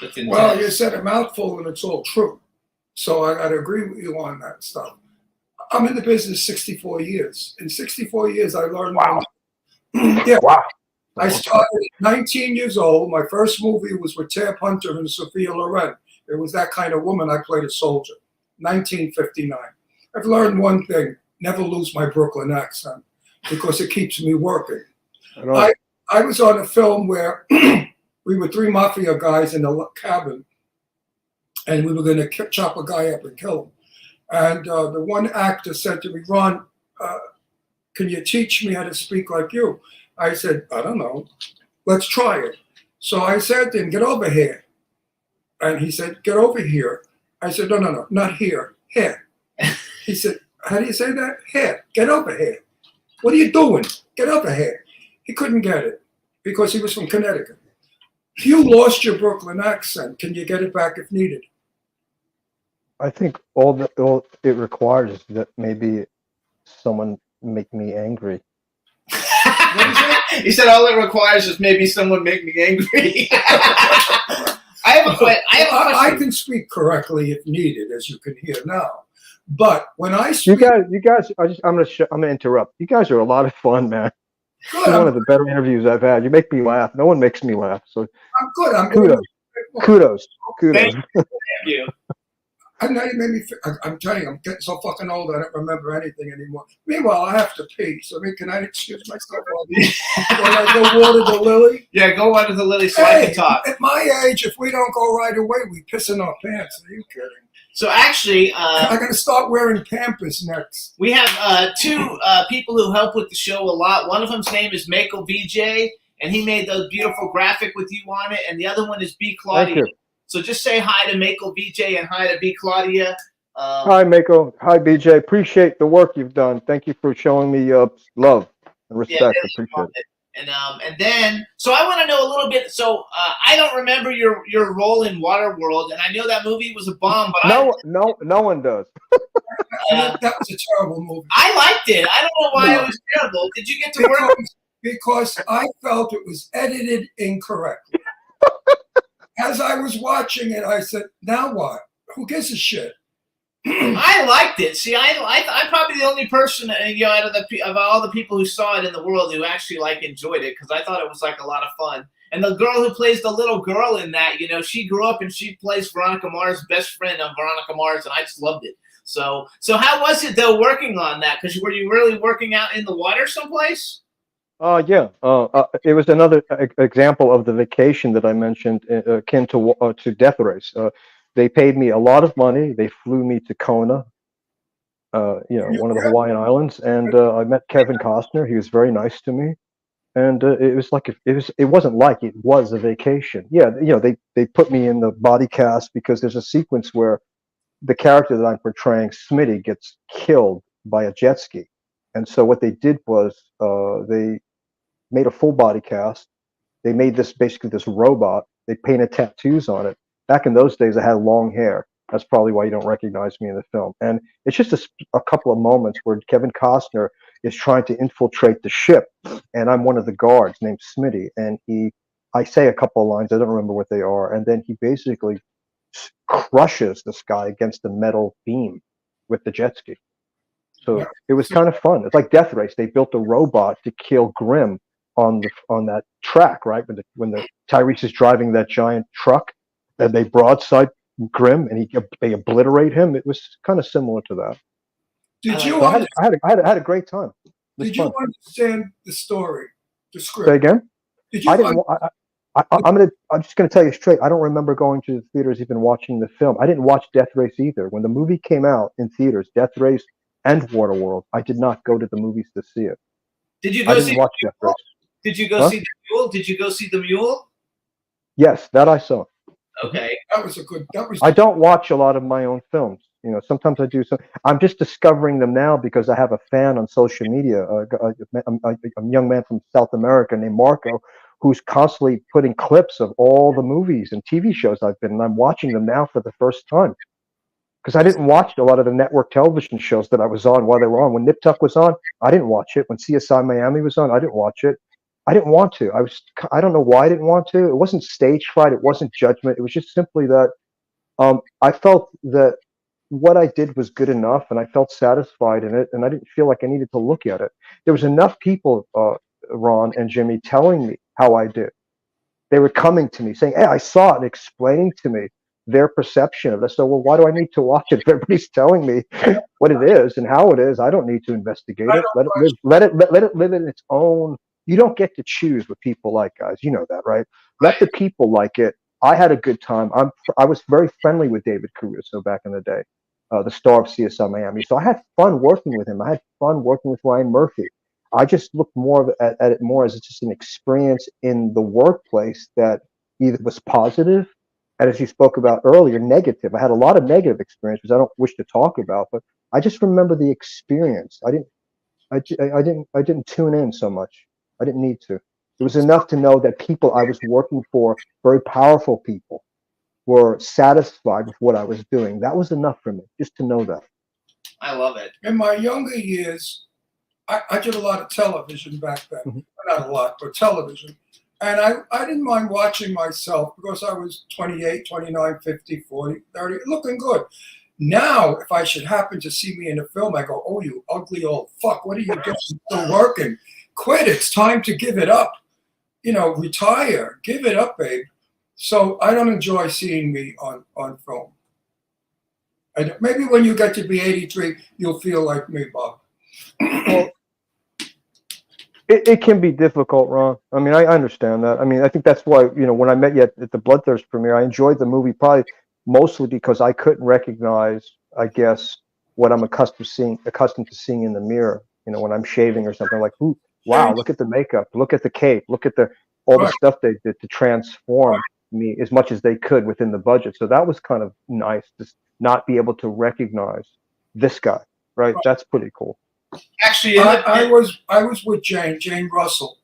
It's Well, you intense. said a mouthful and it's all true. So I got to agree with you on that stuff. I'm in the business 64 years. In 64 years, I learned. Wow. Yeah, Wow. I started at 19 years old. My first movie was with Tab Hunter and Sophia Loren. It was That Kind of Woman. I played a soldier. 1959. I've learned one thing: never lose my Brooklyn accent because it keeps me working. I was on a film where we were three mafia guys in a cabin, and we were going to chop a guy up and kill him. And the one actor said to me, "Ron, can you teach me how to speak like you?" I said, "I don't know. Let's try it." So I said to him, "Get over here." And he said, "Get over here." I said, No, not here. Here. He said, "How do you say that?" Here. Get over here. What are you doing? Get over here. He couldn't get it because he was from Connecticut. You lost your Brooklyn accent. Can you get it back if needed? I think all it requires is that maybe someone make me angry. He said all it requires is maybe someone make me angry. I have a question. I can speak correctly if needed, as you can hear now. But when I You speak, guys, I'm gonna interrupt. You guys are a lot of fun, man. This is one of the better interviews I've had. You make me laugh. No one makes me laugh. So I'm good. I'm kudos. Thank you. I know you made me. I'm telling you, I'm getting so fucking old. I don't remember anything anymore. Meanwhile, I have to pee. So, can I excuse myself when I go water the lily? Yeah, go water the lily so I can talk. At my age, if we don't go right away, we piss in our pants. Are you kidding? So actually, I'm gonna start wearing Pampers next. we have two people who help with the show a lot. One of them's name is Mako VJ, and he made the beautiful graphic with you on it. And the other one is B Claudia. Thank you. So just say hi to Mako VJ and hi to B Claudia. Hi, Mako. Hi, BJ. Appreciate the work you've done. Thank you for showing me love and respect. Yeah, Appreciate it. And then, so I want to know a little bit. So I don't remember your role in Waterworld, and I know that movie was a bomb, but No one does. That was a terrible movie. I liked it. I don't know why No. it was terrible. Did you get to work? Because I felt it was edited incorrectly. As I was watching it, I said, "Now what? Who gives a shit?" I liked it. See, I'm probably the only person, out of all the people who saw it in the world who actually enjoyed it, because I thought it was a lot of fun. And the girl who plays the little girl in that, she grew up and she plays Veronica Mars' best friend on Veronica Mars, and I just loved it. So how was it though working on that? Because were you really working out in the water someplace? Yeah. It was another example of the vacation that I mentioned, akin to Death Race. They paid me a lot of money. They flew me to Kona, one of the Hawaiian Islands, and I met Kevin Costner. He was very nice to me, and it wasn't like it was a vacation. Yeah, they put me in the body cast because there's a sequence where the character that I'm portraying, Smitty, gets killed by a jet ski, and so what they did was they made a full body cast. They made basically this robot. They painted tattoos on it. Back in those days, I had long hair. That's probably why you don't recognize me in the film. And it's just a couple of moments where Kevin Costner is trying to infiltrate the ship, and I'm one of the guards named Smitty. And I say a couple of lines. I don't remember what they are. And then he basically crushes this guy against the metal beam with the jet ski. So it was kind of fun. It's like Death Race. They built a robot to kill Grimm on that track, right? When the Tyrese is driving that giant truck, and they broadside Grimm, and they obliterate him. It was kind of similar to that. Did you? So I had a great time. Did you understand the story, the script? Say again? Did you? I didn't. I'm just gonna tell you straight. I don't remember going to the theaters even watching the film. I didn't watch Death Race either. When the movie came out in theaters, Death Race and Waterworld, I did not go to the movies to see it. Did you I go didn't see? watch Death Race. Did you go see the mule? Did you go see the mule? Yes, that I saw. Okay. That was a good. That was. I don't watch a lot of my own films. Sometimes I do. I'm just discovering them now because I have a fan on social media, a young man from South America named Marco, who's constantly putting clips of all the movies and TV shows I've been, and I'm watching them now for the first time. Because I didn't watch a lot of the network television shows that I was on while they were on. When Nip Tuck was on, I didn't watch it. When CSI Miami was on, I didn't watch it. I didn't want to. I don't know why I didn't want to. It wasn't stage fright. It wasn't judgment. It was just simply that I felt that what I did was good enough, and I felt satisfied in it, and I didn't feel like I needed to look at it. There was enough people, Ron and Jimmy, telling me how I did. They were coming to me saying, "Hey, I saw it," and explaining to me their perception of this. So, well, why do I need to watch it? If everybody's telling me what it is and how it is, I don't need to investigate it. Let it live in its own. You don't get to choose what people like, guys. You know that, right? Let the people like it. I had a good time. I was very friendly with David Caruso back in the day, the star of CSI Miami. So I had fun working with him. I had fun working with Ryan Murphy. I just looked more at it more as just an experience in the workplace that either was positive, and as you spoke about earlier, negative. I had a lot of negative experiences I don't wish to talk about, but I just remember the experience. I didn't tune in so much. I didn't need to. It was enough to know that people I was working for, very powerful people, were satisfied with what I was doing. That was enough for me, just to know that. I love it. In my younger years, I did a lot of television back then. Mm-hmm. Not a lot, but television. And I didn't mind watching myself because I was 28, 29, 50, 40, 30, looking good. Now, if I should happen to see me in a film, I go, "Oh, you ugly old fuck, what are you doing? Still working? Quit, it's time to give it up. Retire, give it up, babe." So I don't enjoy seeing me on film. And maybe when you get to be 83, you'll feel like me, Bob. Well, it can be difficult, Ron. I mean, I understand that. I mean, I think that's why, when I met you at the Bloodthirst premiere, I enjoyed the movie probably mostly because I couldn't recognize, I guess, what I'm accustomed to seeing in the mirror. When I'm shaving or something, like, ooh, wow, look at the makeup, look at the cape, look at all the stuff they did to transform me as much as they could within the budget. So that was kind of nice to not be able to recognize this guy, right? That's pretty cool. Actually, I was with Jane Russell,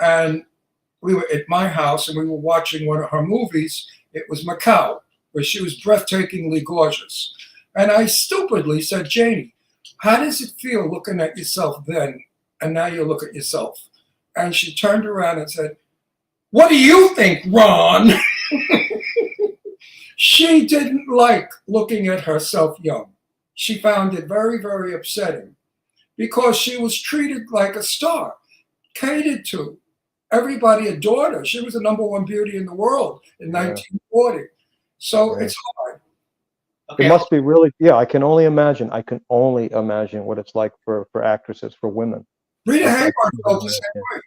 and we were at my house and we were watching one of her movies. It was Macau, where she was breathtakingly gorgeous. And I stupidly said, "Janie, how does it feel looking at yourself then, and now you look at yourself?" And she turned around and said, "What do you think, Ron?" She didn't like looking at herself young. She found it very, very upsetting because she was treated like a star, catered to. Everybody adored her. She was the #1 beauty in the world in 1940. So it's hard. okay, It must be really, I can only imagine. I can only imagine what it's like for actresses, for women. Rita Hayworth felt the same way.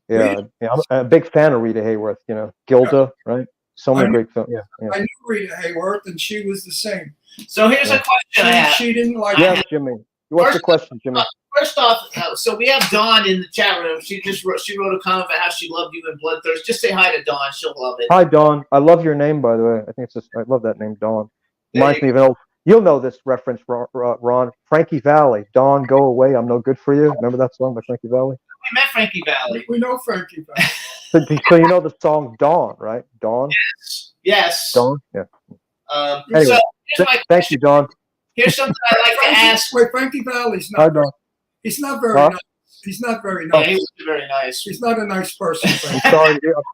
Yeah, I'm a big fan of Rita Hayworth. Gilda, right? So many great films. Yeah. I knew Rita Hayworth, and she was the same. So here's a question I have. She didn't like Yes, Jimmy. What's the question, Jimmy? First off, so we have Dawn in the chat room. She wrote a comment about how she loved you in Bloodthirst. Just say hi to Dawn. She'll love it. Hi, Dawn. I love your name, by the way. I think I love that name, Dawn. Reminds me of an old. You'll know this reference, Ron. Frankie Valli. Dawn, go away. I'm no good for you. Remember that song by Frankie Valli? We met Frankie Valli. We know Frankie Valli. So you know the song Dawn, right? Dawn. Yes. Dawn. Yeah. So Anyway, here's my thank question. you, Dawn. Here's something I'd like to ask. Wait, Frankie Valli's Hi, not. Dawn. He's not very Huh? nice. He's not very Yeah, nice. he was very nice. He's not a nice person. I'm Frankie.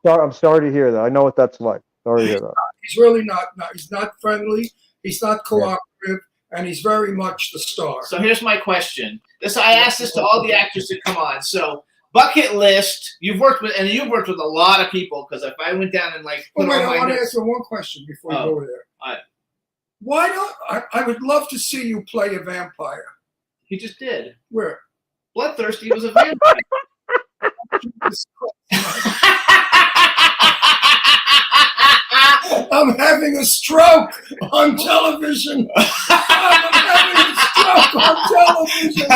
sorry. I'm sorry to hear that. I know what that's like. Sorry to hear that. He's really not. He's not friendly. He's not cooperative, and he's very much the star. So here's my question. I asked this to all the actors that come on. So bucket list. You've worked with a lot of people. Because if I went down and like, Oh, put wait, all I my want to notes- answer one question before you Oh. go there. All right. Why don't I would love to see you play a vampire. He just did. Where? Bloodthirsty was a vampire. I'm having a stroke on television. I'm having a stroke on television.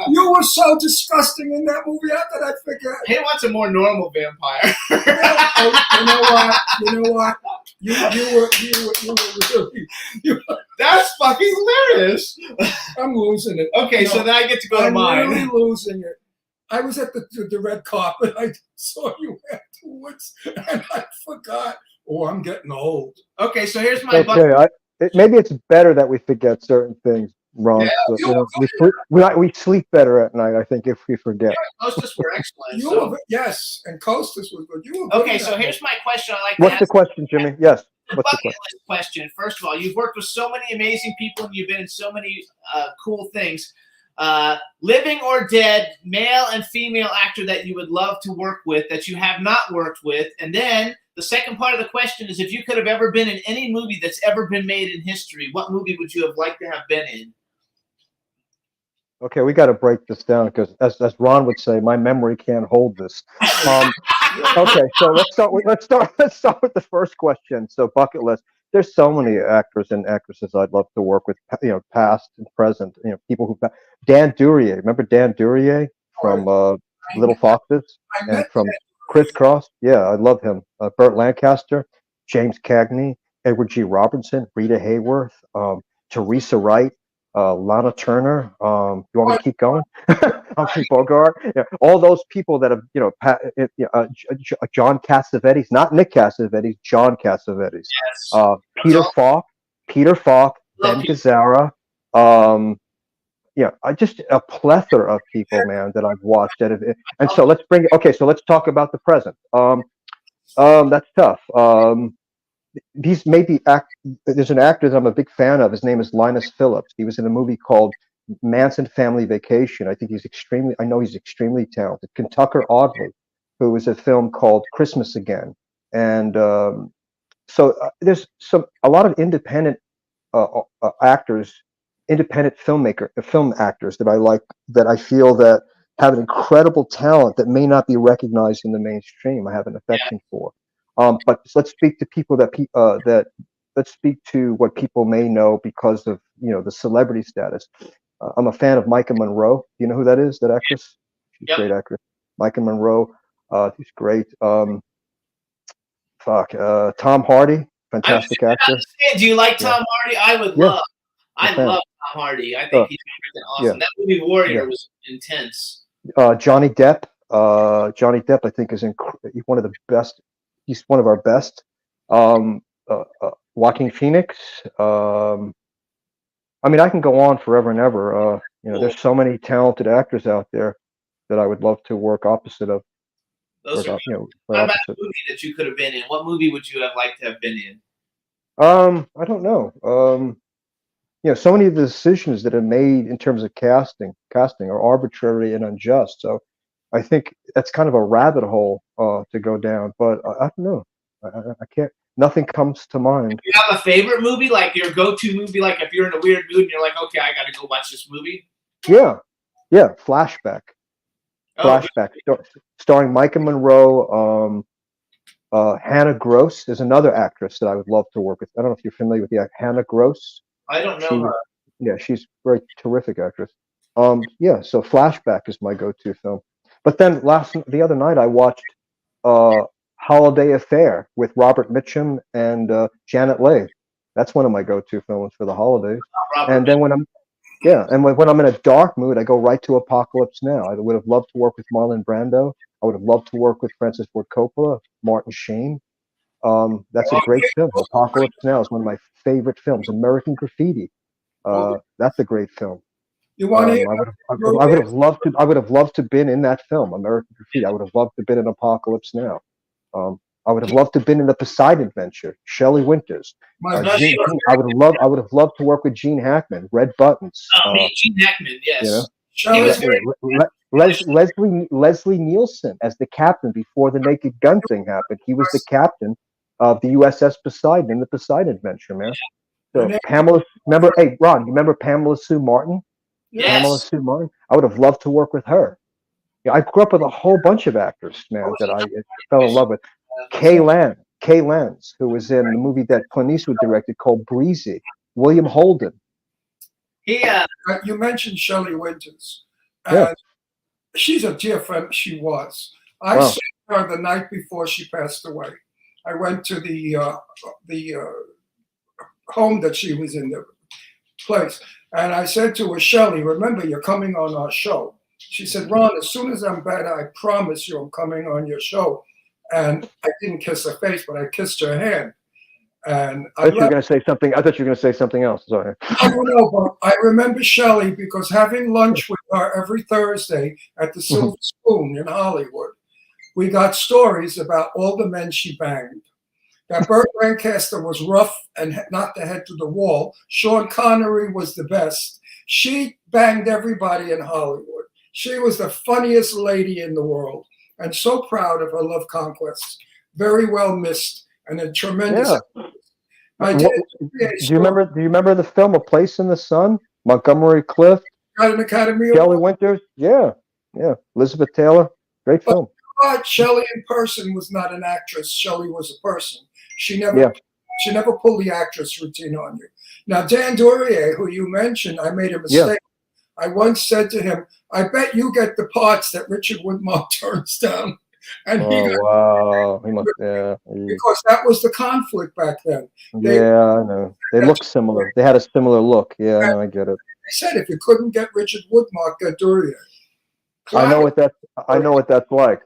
You were so disgusting in that movie. How could I forget? He wants a more normal vampire. Oh, you know what? You were really. That's fucking hilarious. I'm losing it. Okay, so then I get to go to I'm mine. really losing it. I was at the red carpet. I saw you afterwards, and I forgot. Oh, I'm getting old. Okay, so here's my Okay, maybe it's better that we forget certain things, Ron. Yeah, but, you we sleep better at night, I think, if we forget. hostess were excellent. You So. were, yes, and Costas was good. You were good Okay, in so that here's my question. I like to What's the ask question, Jimmy? Yes. the What's the bucket question? list question. First of all, you've worked with so many amazing people and you've been in so many cool things. Living or dead, male and female actor that you would love to work with that you have not worked with. And then the second part of the question is if you could have ever been in any movie that's ever been made in history, what movie would you have liked to have been in? Okay, we got to break this down because, as Ron would say, my memory can't hold this. Okay, so let's start with the first question. So bucket list. There's so many actors and actresses I'd love to work with. Past and present. People who. Dan Duryea. Remember Dan Duryea from Little Foxes I and met from that. Crisscross? Yeah, I love him. Burt Lancaster, James Cagney, Edward G. Robinson, Rita Hayworth, Teresa Wright. Lana Turner. You want me to keep going? Humphrey Bogart. Yeah, all those people that have, John Cassavetes, not Nick Cassavetes, John Cassavetes. Yes. Peter Falk, Love Ben Peter. Gazzara. I just a plethora of people, man, that I've watched. And so let's bring it. Okay, so let's talk about the present. That's tough. There's an actor that I'm a big fan of. His name is Linus Phillips. He was in a movie called Manson Family Vacation. I know he's extremely talented. Kentucker Audley, who was a film called Christmas Again. And there's a lot of independent actors, independent film actors that I like, that I feel that have an incredible talent that may not be recognized in the mainstream. I have an affection for. But let's speak to people let's speak to what people may know because of the celebrity status. I'm a fan of Micah Monroe. You know who that is? That actress? She's a great actress. Micah Monroe. She's great. Tom Hardy, fantastic actor. Do you like Tom Hardy? I love Tom Hardy. I think he's freaking awesome. That movie Warrior was intense. Johnny Depp. Johnny Depp, I think, is one of the best. He's one of our best. Joaquin Phoenix. I can go on forever and ever. There's so many talented actors out there that I would love to work opposite of. Those are what about a movie that you could have been in? What movie would you have liked to have been in? I don't know. So many of the decisions that are made in terms of casting are arbitrary and unjust. So I think that's kind of a rabbit hole to go down. But I don't know. I can't. Nothing comes to mind. Do you have a favorite movie, like your go-to movie? Like if you're in a weird mood and you're like, okay, I got to go watch this movie. Yeah. Flashback. Flashback, starring Micah Monroe. Hannah Gross is another actress that I would love to work with. I don't know if you're familiar with Hannah Gross. I don't know her. Yeah, she's a very terrific actress. So Flashback is my go-to film. But then the other night I watched Holiday Affair with Robert Mitchum and Janet Leigh. That's one of my go-to films for the holidays. And then when I'm in a dark mood, I go right to Apocalypse Now. I would have loved to work with Marlon Brando. I would have loved to work with Francis Ford Coppola, Martin Sheen. That's a great film. Apocalypse Now is one of my favorite films. American Graffiti. That's a great film. You want to? I would have loved to. I would have loved to been in that film, American Graffiti. I would have loved to been in Apocalypse Now. I would have loved to been in the Poseidon Adventure. Shelley Winters. I would have loved to work with Gene Hackman. Red Buttons. Gene Hackman, yes. Leslie Nielsen as the captain before the Naked Gun thing happened. He was the captain of the USS Poseidon in the Poseidon Adventure, man. So Pamela, remember? Hey, Ron, you remember Pamela Sue Martin? Yes. Pamela Sue Martin. I would have loved to work with her. I grew up with a whole bunch of actors, man, that I fell in love with. Kay Lenz, who was in the movie that Clint Eastwood directed called Breezy. William Holden. You mentioned Shelley Winters. She's a dear friend. She was. I saw her the night before she passed away. I went to the home that she was in, the place, and I said to her, Shelley, remember you're coming on our show. She said, Ron, as soon as I'm better, I promise you I'm coming on your show. And I didn't kiss her face, but I kissed her hand. And I thought you were going to say something. I thought you were going to say something else. Sorry. I don't know, but I remember Shelley because having lunch with her every Thursday at the Silver Spoon in Hollywood, we got stories about all the men she banged. That Burt Lancaster was rough and not the head to the wall. Sean Connery was the best. She banged everybody in Hollywood. She was the funniest lady in the world, and so proud of her love conquests. Very well missed, and a tremendous. Yeah. Do you remember the film A Place in the Sun? Montgomery Clift, got an Academy Shelley Award. Winters. Yeah. Elizabeth Taylor. Great film. But Shelley in person was not an actress. Shelley was a person. She never pulled the actress routine on you. Now, Dan Duryea, who you mentioned, I made a mistake. I once said to him, I bet you get the parts that Richard Widmark turns down. And wow. Because that was the conflict back then. I know. They look similar. They had a similar look. Yeah, no, I get it. They said if you couldn't get Richard Widmark, get Duryea. So I know what that's like.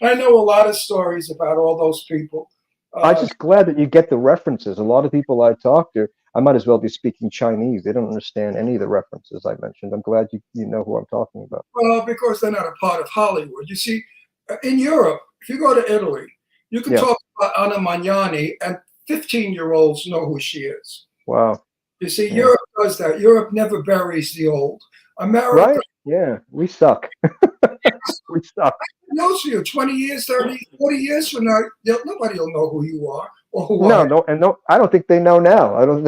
I know a lot of stories about all those people. I'm just glad that you get the references. A lot of people I talk to, I might as well be speaking Chinese. They don't understand any of the references I mentioned. I'm glad you know who I'm talking about. Well, because they're not a part of Hollywood. You see, in Europe, if you go to Italy, you can talk about Anna Magnani, and 15-year-olds know who she is. Wow. You see, Europe does that. Europe never buries the old. America. Right? Yeah, we suck. We suck. Who knows you? 20 years, 30, 40 years from now, nobody will know who you are or who I don't think they know now. I don't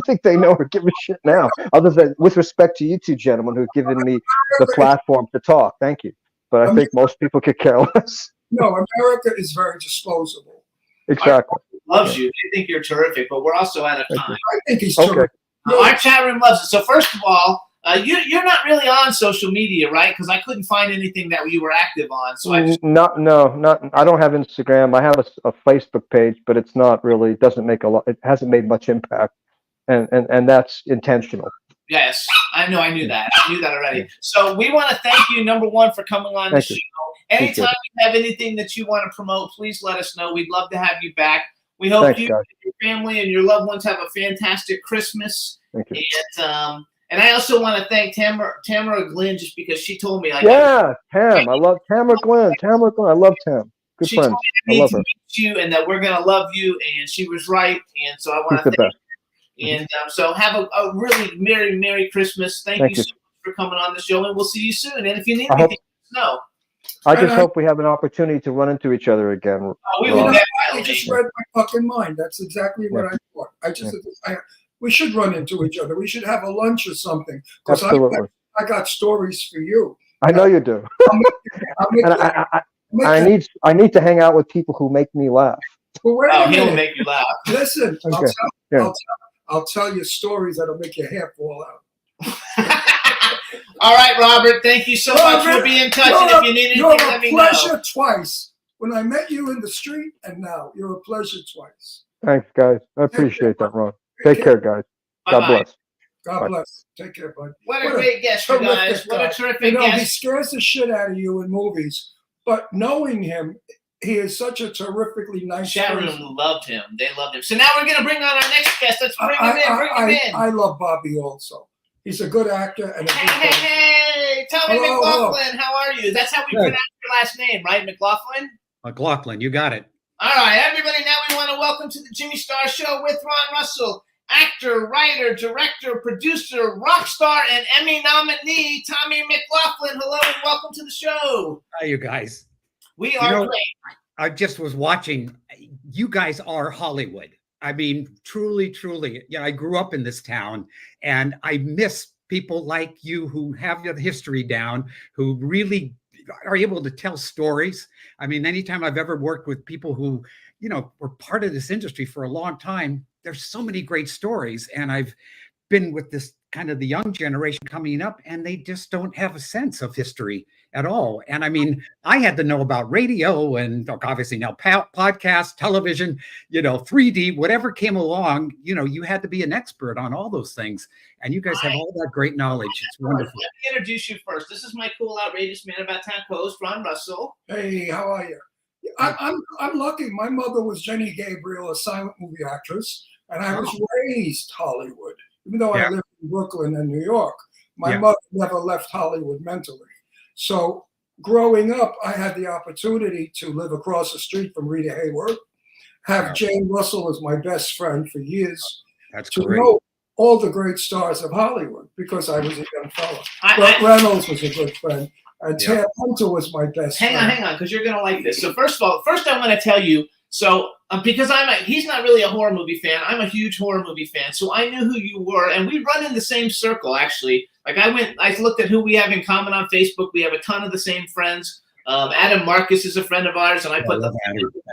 think they know or give a shit now. Other than with respect to you two gentlemen who've given me the platform to talk. Thank you. But I think most people could care less. No, America is very disposable. Exactly. Loves you. They think you're terrific, but we're also out of time. I think he's terrific. Our chat room loves it. So first of all, you're not really on social media, right? Because I couldn't find anything that you were active on. So I don't have Instagram. I have a Facebook page, but it's not really. It doesn't make a lot. It hasn't made much impact, and that's intentional. Yes, I know. I knew that. I knew that already. So we want to thank you, number one, for coming on the show. Anytime you have anything that you want to promote, please let us know. We'd love to have you back. We hope you and your family and your loved ones have a fantastic Christmas. Thank you. And I also want to thank Tamara Glenn, just because she told me. Tam. I love Tamara Glenn. I love Tam. Good friend. I love her. Meet you, and that we're gonna love you. And she was right. And so I want to thank you. And so have a really merry Christmas. Thank you so much for coming on the show, and we'll see you soon. And if you need anything, let us know. I just hope we have an opportunity to run into each other again. We will I just read my fucking mind. That's exactly what I thought. We should run into each other. We should have a lunch or something. Because I got stories for you. I know you do. I need to hang out with people who make me laugh. Well, he'll make you laugh. Listen, I'll tell you stories that'll make your hair fall out. All right, Robert. Thank you so much for being in touch. And if you need anything, let me know. You're a pleasure twice. When I met you in the street, and now you're a pleasure twice. Thanks, guys. I appreciate that, Ron. Take care, guys. God bless. God bless. Take care, bud. What a great guest, you guys. What a terrific guest. He scares the shit out of you in movies, but knowing him, he is such a terrifically nice chat room loved him. They loved him. So now we're going to bring on our next guest. Let's bring him in. I love Bobby also. He's a good actor and a good Hey, Tommy McLaughlin, how are you? That's how we pronounce your last name, right? McLaughlin? McLaughlin, you got it. All right, everybody, now we want to welcome to the Jimmy Star Show with Ron Russell, actor, writer, director, producer, rock star, and Emmy nominee, Tommy McLaughlin. Hello and welcome to the show. Hi, you guys. We are great. I just was watching. You guys are Hollywood. I mean, truly. I grew up in this town, and I miss people like you who have the history down, who really are able to tell stories. I mean, anytime I've ever worked with people who, were part of this industry for a long time, there's so many great stories. And I've been with this kind of the young generation coming up, and they just don't have a sense of history at all. And I mean, I had to know about radio and obviously now podcast, television, 3D, whatever came along, you had to be an expert on all those things. And you guys have all that great knowledge. It's wonderful. Let me introduce you first. This is my cool, outrageous man about town host, Ron Russell. Hey, how are you? I'm lucky. My mother was Jenny Gabriel, a silent movie actress, and I was raised Hollywood. Even though I lived in Brooklyn and New York, my mother never left Hollywood mentally. So growing up, I had the opportunity to live across the street from Rita Hayworth, have Jane Russell as my best friend for years, That's to great. know all the great stars of Hollywood because I was a young fella. Burt Reynolds was a good friend, and Ted Hunter was my best friend. Hang on, because you're going to like this. So first I want to tell you, because he's not really a horror movie fan. I'm a huge horror movie fan. So I knew who you were, and we run in the same circle, actually. Like I looked at who we have in common on Facebook. We have a ton of the same friends. Adam Marcus is a friend of ours, and I put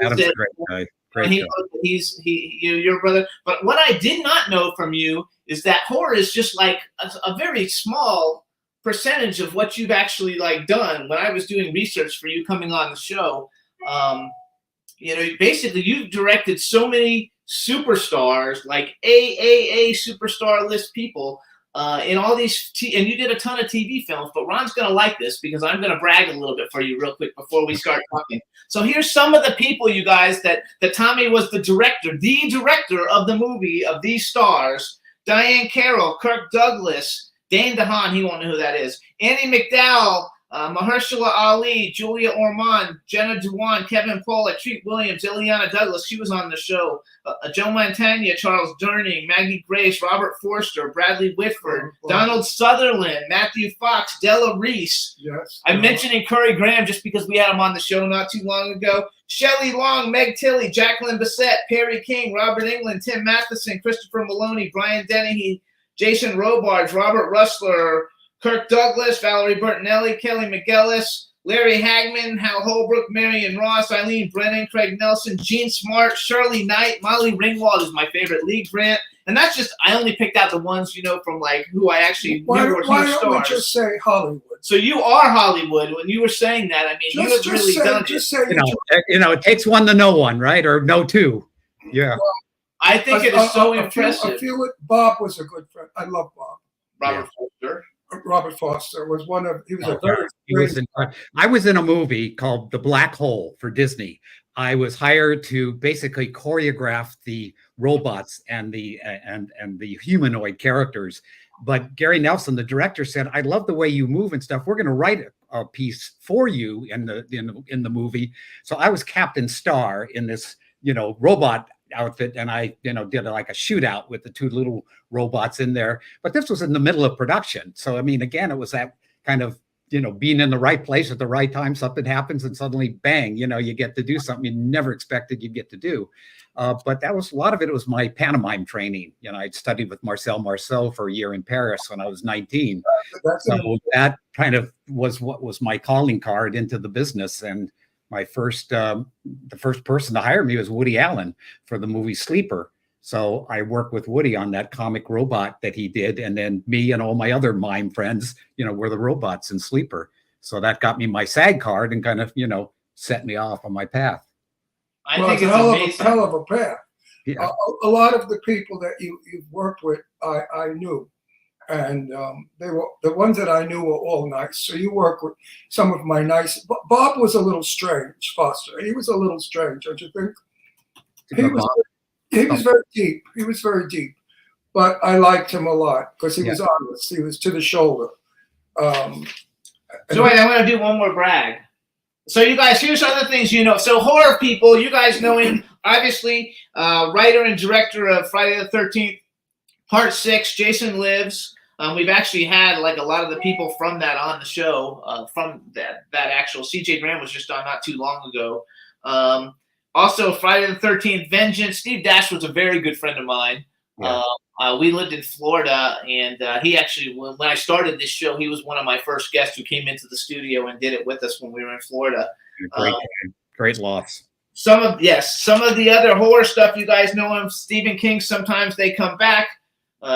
Adam's a great guy. Great guy. He's your brother. But what I did not know from you is that horror is just like a very small percentage of what you've actually done. When I was doing research for you coming on the show, basically you've directed so many superstars, like AAA superstar list people, in all these, and you did a ton of TV films. But Ron's gonna like this because I'm gonna brag a little bit for you real quick before we start talking. So here's some of the people, you guys, that Tommy was the director of the movie of these stars: Diane Carroll, Kirk Douglas, Dane DeHaan, he won't know who that is, Annie McDowell, Mahershala Ali, Julia Ormond, Jenna Dewan, Kevin Pollak, Treat Williams, Ileana Douglas, she was on the show, Joe Mantegna, Charles Durning, Maggie Grace, Robert Forster, Bradley Whitford, Donald Sutherland, Matthew Fox, Della Reese. Yes. I'm mentioning Curry Graham just because we had him on the show not too long ago. Shelley Long, Meg Tilly, Jacqueline Bisset, Perry King, Robert Englund, Tim Matheson, Christopher Maloney, Brian Dennehy, Jason Robards, Robert Russler, Kirk Douglas, Valerie Bertinelli, Kelly McGillis, Larry Hagman, Hal Holbrook, Marion Ross, Eileen Brennan, Craig Nelson, Gene Smart, Shirley Knight, Molly Ringwald is my favorite, Lee Grant. And that's just, I only picked out the ones, from who I actually knew were huge Why don't we stars. just say Hollywood? So you are Hollywood. When you were saying that, I mean, you have really done it. Just say it takes one to know one, right? Or know two. Yeah. I think it is so impressive. I feel it. Bob was a good friend. I love Bob. Robert Foster. Robert Foster was he was a very I was in a movie called The Black Hole for Disney. I was hired to basically choreograph the robots and the humanoid characters. But Gary Nelson, the director, said, "I love the way you move and stuff. We're going to write a piece for you in the movie." So I was Captain Star in this robot outfit, and I did like a shootout with the two little robots in there. But this was in the middle of production, so I mean, again, it was that kind of being in the right place at the right time. Something happens and suddenly bang, you get to do something you never expected you'd get to do. But that was a lot of it. It was my pantomime training. I'd studied with Marcel Marceau for a year in Paris when I was 19. So that kind of was what was my calling card into the business. And my the first person to hire me was Woody Allen for the movie Sleeper. So I worked with Woody on that comic robot that he did. And then me and all my other mime friends, were the robots in Sleeper. So that got me my SAG card and kind of, set me off on my path. I think it's amazing. Hell of a path. Yeah. A lot of the people that you've worked with, I knew. And they were the ones that I knew were all nice. So you work with some of my nice. Bob was a little strange, Foster. He was a little strange, don't you think? He was very deep. He was very deep, but I liked him a lot because he was honest. He was to the shoulder. So wait, I'm going to do one more brag. So you guys, here's other things So horror people, you guys know him, obviously, writer and director of Friday the 13th, Part 6, Jason Lives. We've actually had a lot of the people from that on the show, from that actual. CJ Graham was just on not too long ago. Also, Friday the 13th, Vengeance. Steve Dash was a very good friend of mine. Yeah. We lived in Florida, and he actually, when I started this show, he was one of my first guests who came into the studio and did it with us when we were in Florida. Great loss. Some of the other horror stuff, you guys know him. Stephen King, sometimes they come back.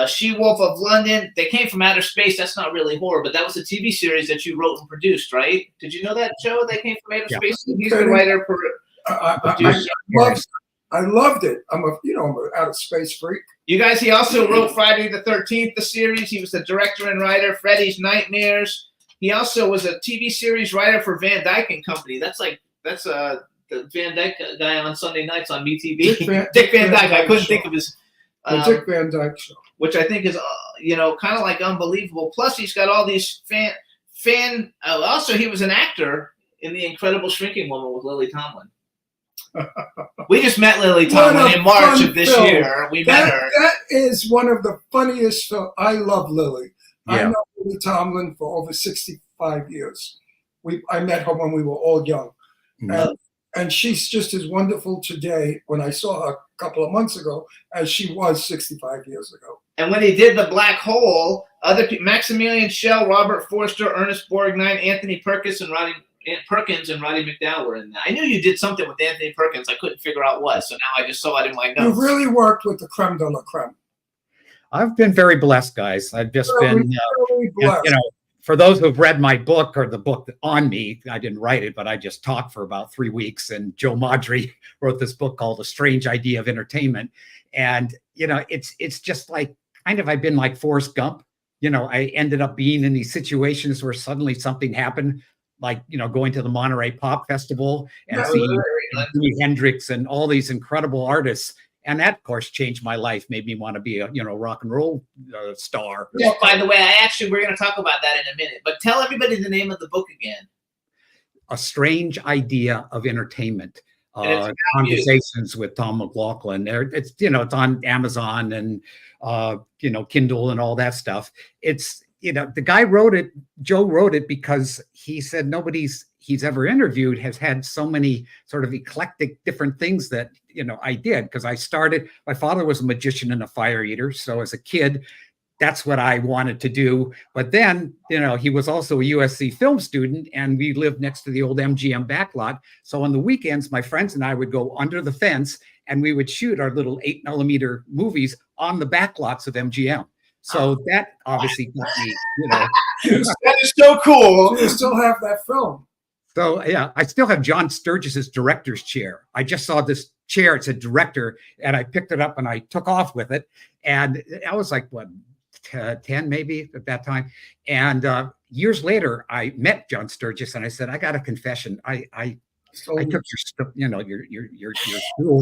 She-Wolf of London. They came from outer space. That's not really horror, but that was a TV series that you wrote and produced, right? Did you know that, Joe? They came from outer Yeah. space. He's the writer for. I loved it. I'm an outer space freak. You guys, he also wrote Friday the 13th, the series. He was the director and writer, Freddy's Nightmares. He also was a TV series writer for Van Dyke and Company. That's the Van Dyke guy on Sunday nights on MeTV. Dick Van Dyke. I couldn't think of his. The Dick Van Dyke Show. Which I think is, kind of like unbelievable. Plus, he's got all these also, he was an actor in The Incredible Shrinking Woman with Lily Tomlin. We just met Lily Tomlin in March of this year. We met her. That is one of the funniest films. I love Lily. Yeah. I know Lily Tomlin for over 65 years. I met her when we were all young. And she's just as wonderful today when I saw her a couple of months ago as she was 65 years ago. And when he did The Black Hole, Maximilian Schell, Robert Forster, Ernest Borgnine, Anthony Perkins, and Roddy McDowell were in that. I knew you did something with Anthony Perkins. I couldn't figure out what, so now I just saw it in my notes. You really worked with the creme de la creme. I've been very blessed, guys. I've just Really, been, really blessed. for those who've read my book or the book on me, I didn't write it, but I just talked for about 3 weeks. And Joe Maudry wrote this book called A Strange Idea of Entertainment. And, it's just like, kind of, I've been like Forrest Gump. I ended up being in these situations where suddenly something happened, like, going to the Monterey Pop Festival and seeing Jimi Hendrix and all these incredible artists. And that, of course, changed my life, made me want to be a, rock and roll star. Yeah, by the way, we're going to talk about that in a minute. But tell everybody the name of the book again. A Strange Idea of Entertainment. And Conversations with Tom McLaughlin. It's it's on Amazon and Kindle and all that stuff. It's the guy wrote it. Joe wrote it because he said nobody's he's ever interviewed has had so many sort of eclectic different things that I did, because my father was a magician and a fire eater, so as a kid that's what I wanted to do. But then, he was also a USC film student, and we lived next to the old MGM backlot. So on the weekends, my friends and I would go under the fence and we would shoot our little 8mm movies on the backlots of MGM. So that obviously got me, That is so cool. You still have that film. So yeah, I still have John Sturgis's director's chair. I just saw this chair, it's a director, and I picked it up and I took off with it. And I was like, 10 maybe at that time. And years later, I met John Sturgis and I said, I got a confession. I took your stool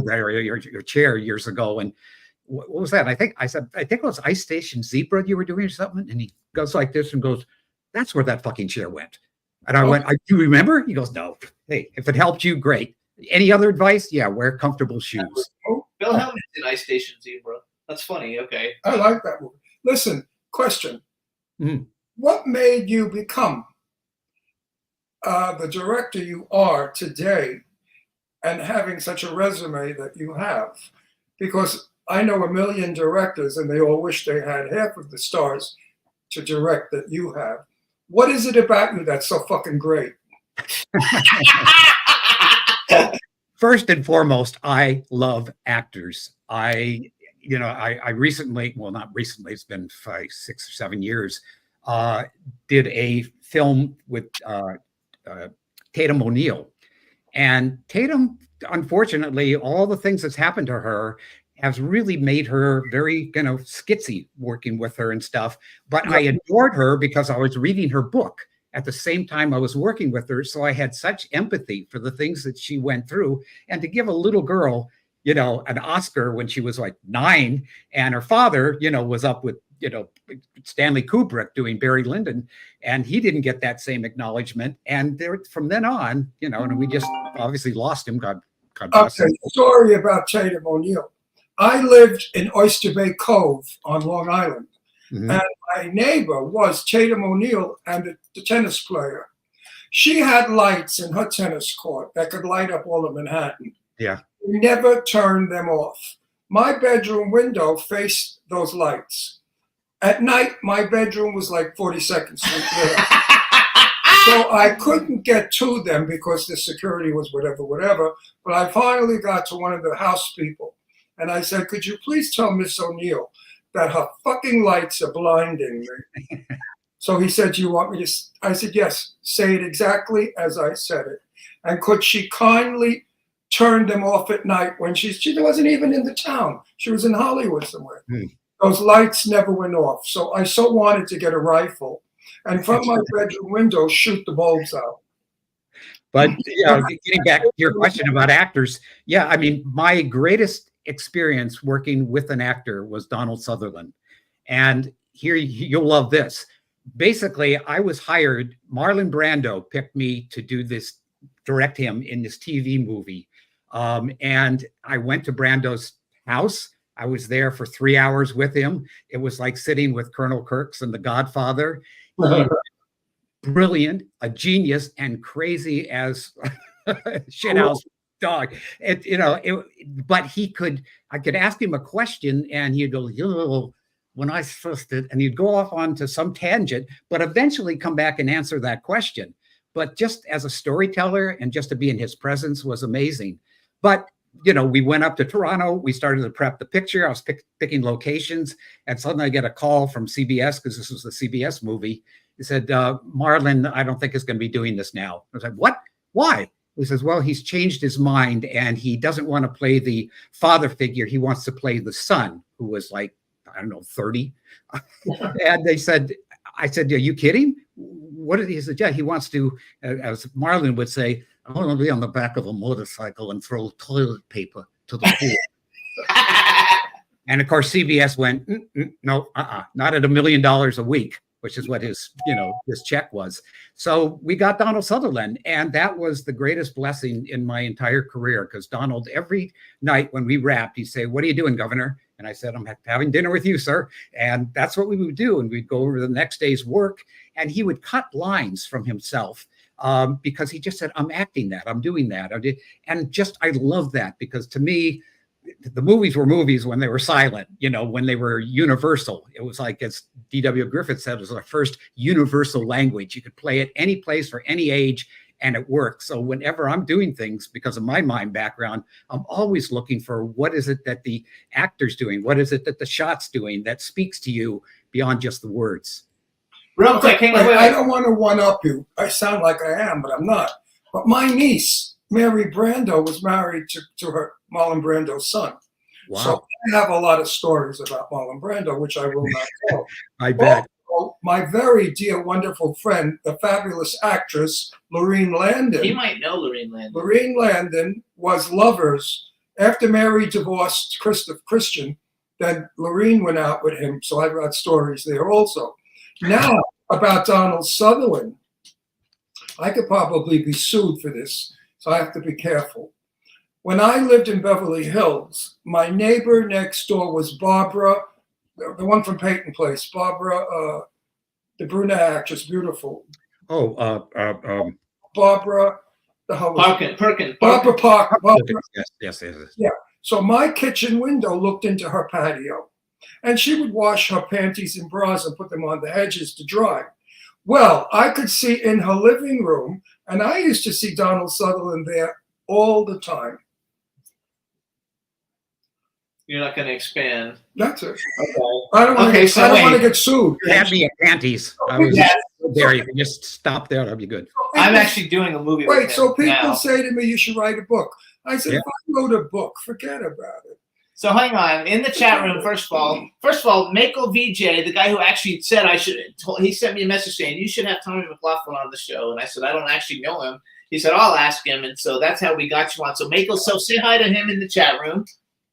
there, your chair years ago. And what was that? I think it was Ice Station Zebra you were doing or something. And he goes like this and goes, that's where that fucking chair went. And I went, do you remember? He goes, no. Hey, if it helped you, great. Any other advice? Yeah, wear comfortable shoes. Bill Hellman's in Ice Station Zebra. That's funny. Okay. I like that movie. Listen, question. Mm. What made you become the director you are today and having such a resume that you have? Because I know a million directors and they all wish they had half of the stars to direct that you have. What is it about you that's so fucking great? First and foremost, I love actors. I recently, well, not recently, it's been 5, 6 or 7 years, did a film with Tatum O'Neal. And Tatum, unfortunately, all the things that's happened to her has really made her very, skitsy working with her and stuff. But I adored her because I was reading her book at the same time I was working with her. So I had such empathy for the things that she went through. And to give a little girl, an Oscar when she was like 9, and her father, was up with, Stanley Kubrick doing Barry Lyndon, and he didn't get that same acknowledgement. And there, from then on, and we just obviously lost him. God bless him. Story about Tatum O'Neal. I lived in Oyster Bay Cove on Long Island, and my neighbor was Tatum O'Neal and the tennis player. She had lights in her tennis court that could light up all of Manhattan. Yeah. We never turned them off. My bedroom window faced those lights. At night, my bedroom was like 42nd Street there. So I couldn't get to them because the security was whatever. But I finally got to one of the house people. And I said, could you please tell Miss O'Neal that her fucking lights are blinding me. So he said, "Do you want me to?" I said, "Yes, say it exactly as I said it." And could she kindly turn them off at night when she wasn't even in the town. She was in Hollywood somewhere. Those lights never went off. So I so wanted to get a rifle and from my bedroom window shoot the bulbs out. But getting back to your question about actors, yeah, I mean, my greatest experience working with an actor was Donald Sutherland. And here, you'll love this. Basically, I was hired, Marlon Brando picked me to do this, direct him in this TV movie. And I went to Brando's house. I was there for 3 hours with him. It was like sitting with Colonel Kurtz and The Godfather. Brilliant, a genius, and crazy as shithouse dog. But I could ask him a question and he'd go, when I first did, and he'd go off onto some tangent, but eventually come back and answer that question. But just as a storyteller and just to be in his presence was amazing. But, we went up to Toronto. We started to prep the picture. I was picking locations. And suddenly I get a call from CBS, because this was the CBS movie. He said, Marlon, I don't think is going to be doing this now. I was like, what? Why? He says, well, he's changed his mind and he doesn't want to play the father figure. He wants to play the son, who was like, I don't know, 30. And I said, are you kidding? What did he say? Yeah, he wants to, as Marlon would say, I want to be on the back of a motorcycle and throw toilet paper to the pool. And of course, CBS went, no, not at $1 million a week, which is what his check was. So we got Donald Sutherland, and that was the greatest blessing in my entire career, because Donald, every night when we wrapped, he'd say, what are you doing, Governor? And I said, I'm having dinner with you, sir. And that's what we would do. And we'd go over the next day's work, and he would cut lines from himself because he just said, I'm acting that, I'm doing that. And I love that, because to me, the movies were movies when they were silent, when they were universal. It was like, as D.W. Griffith said, it was our first universal language. You could play it any place for any age, and it worked. So whenever I'm doing things, because of my mime background, I'm always looking for what is it that the actor's doing? What is it that the shot's doing that speaks to you beyond just the words? Real quick, hang on, wait. I don't want to one-up you. I sound like I am, but I'm not. But my niece, Mary Brando, was married to her Marlon Brando's son. Wow. So I have a lot of stories about Marlon Brando, which I will not tell. I bet. Also, my very dear, wonderful friend, the fabulous actress, Lorene Landon. He might know Lorene Landon. Lorene Landon was lovers. After Mary divorced Christian, then Lorene went out with him. So I've got stories there also. Now, about Donald Sutherland, I could probably be sued for this, so I have to be careful. When I lived in Beverly Hills, my neighbor next door was Barbara, the one from Peyton Place, Barbara, the brunette actress, beautiful. Barbara, the hell was it? Perkins. Barbara Parker. Yes. Yeah. So my kitchen window looked into her patio, and she would wash her panties and bras and put them on the hedges to dry. Well, I could see in her living room, and I used to see Donald Sutherland there all the time. You're not going to expand. That's it. Okay. I don't want to get sued. You had me at panties. I was there. You can just stop there. That'll be good. I'm actually doing a movie with Wait, him so people now. say to me, you should write a book. I said, if I wrote a book, forget about it. So hang on. In the chat room, first of all, Mako VJ, the guy who actually said he sent me a message saying you should have Tommy McLaughlin on the show, and I said I don't actually know him. He said I'll ask him, and so that's how we got you on. So Mako, say hi to him in the chat room.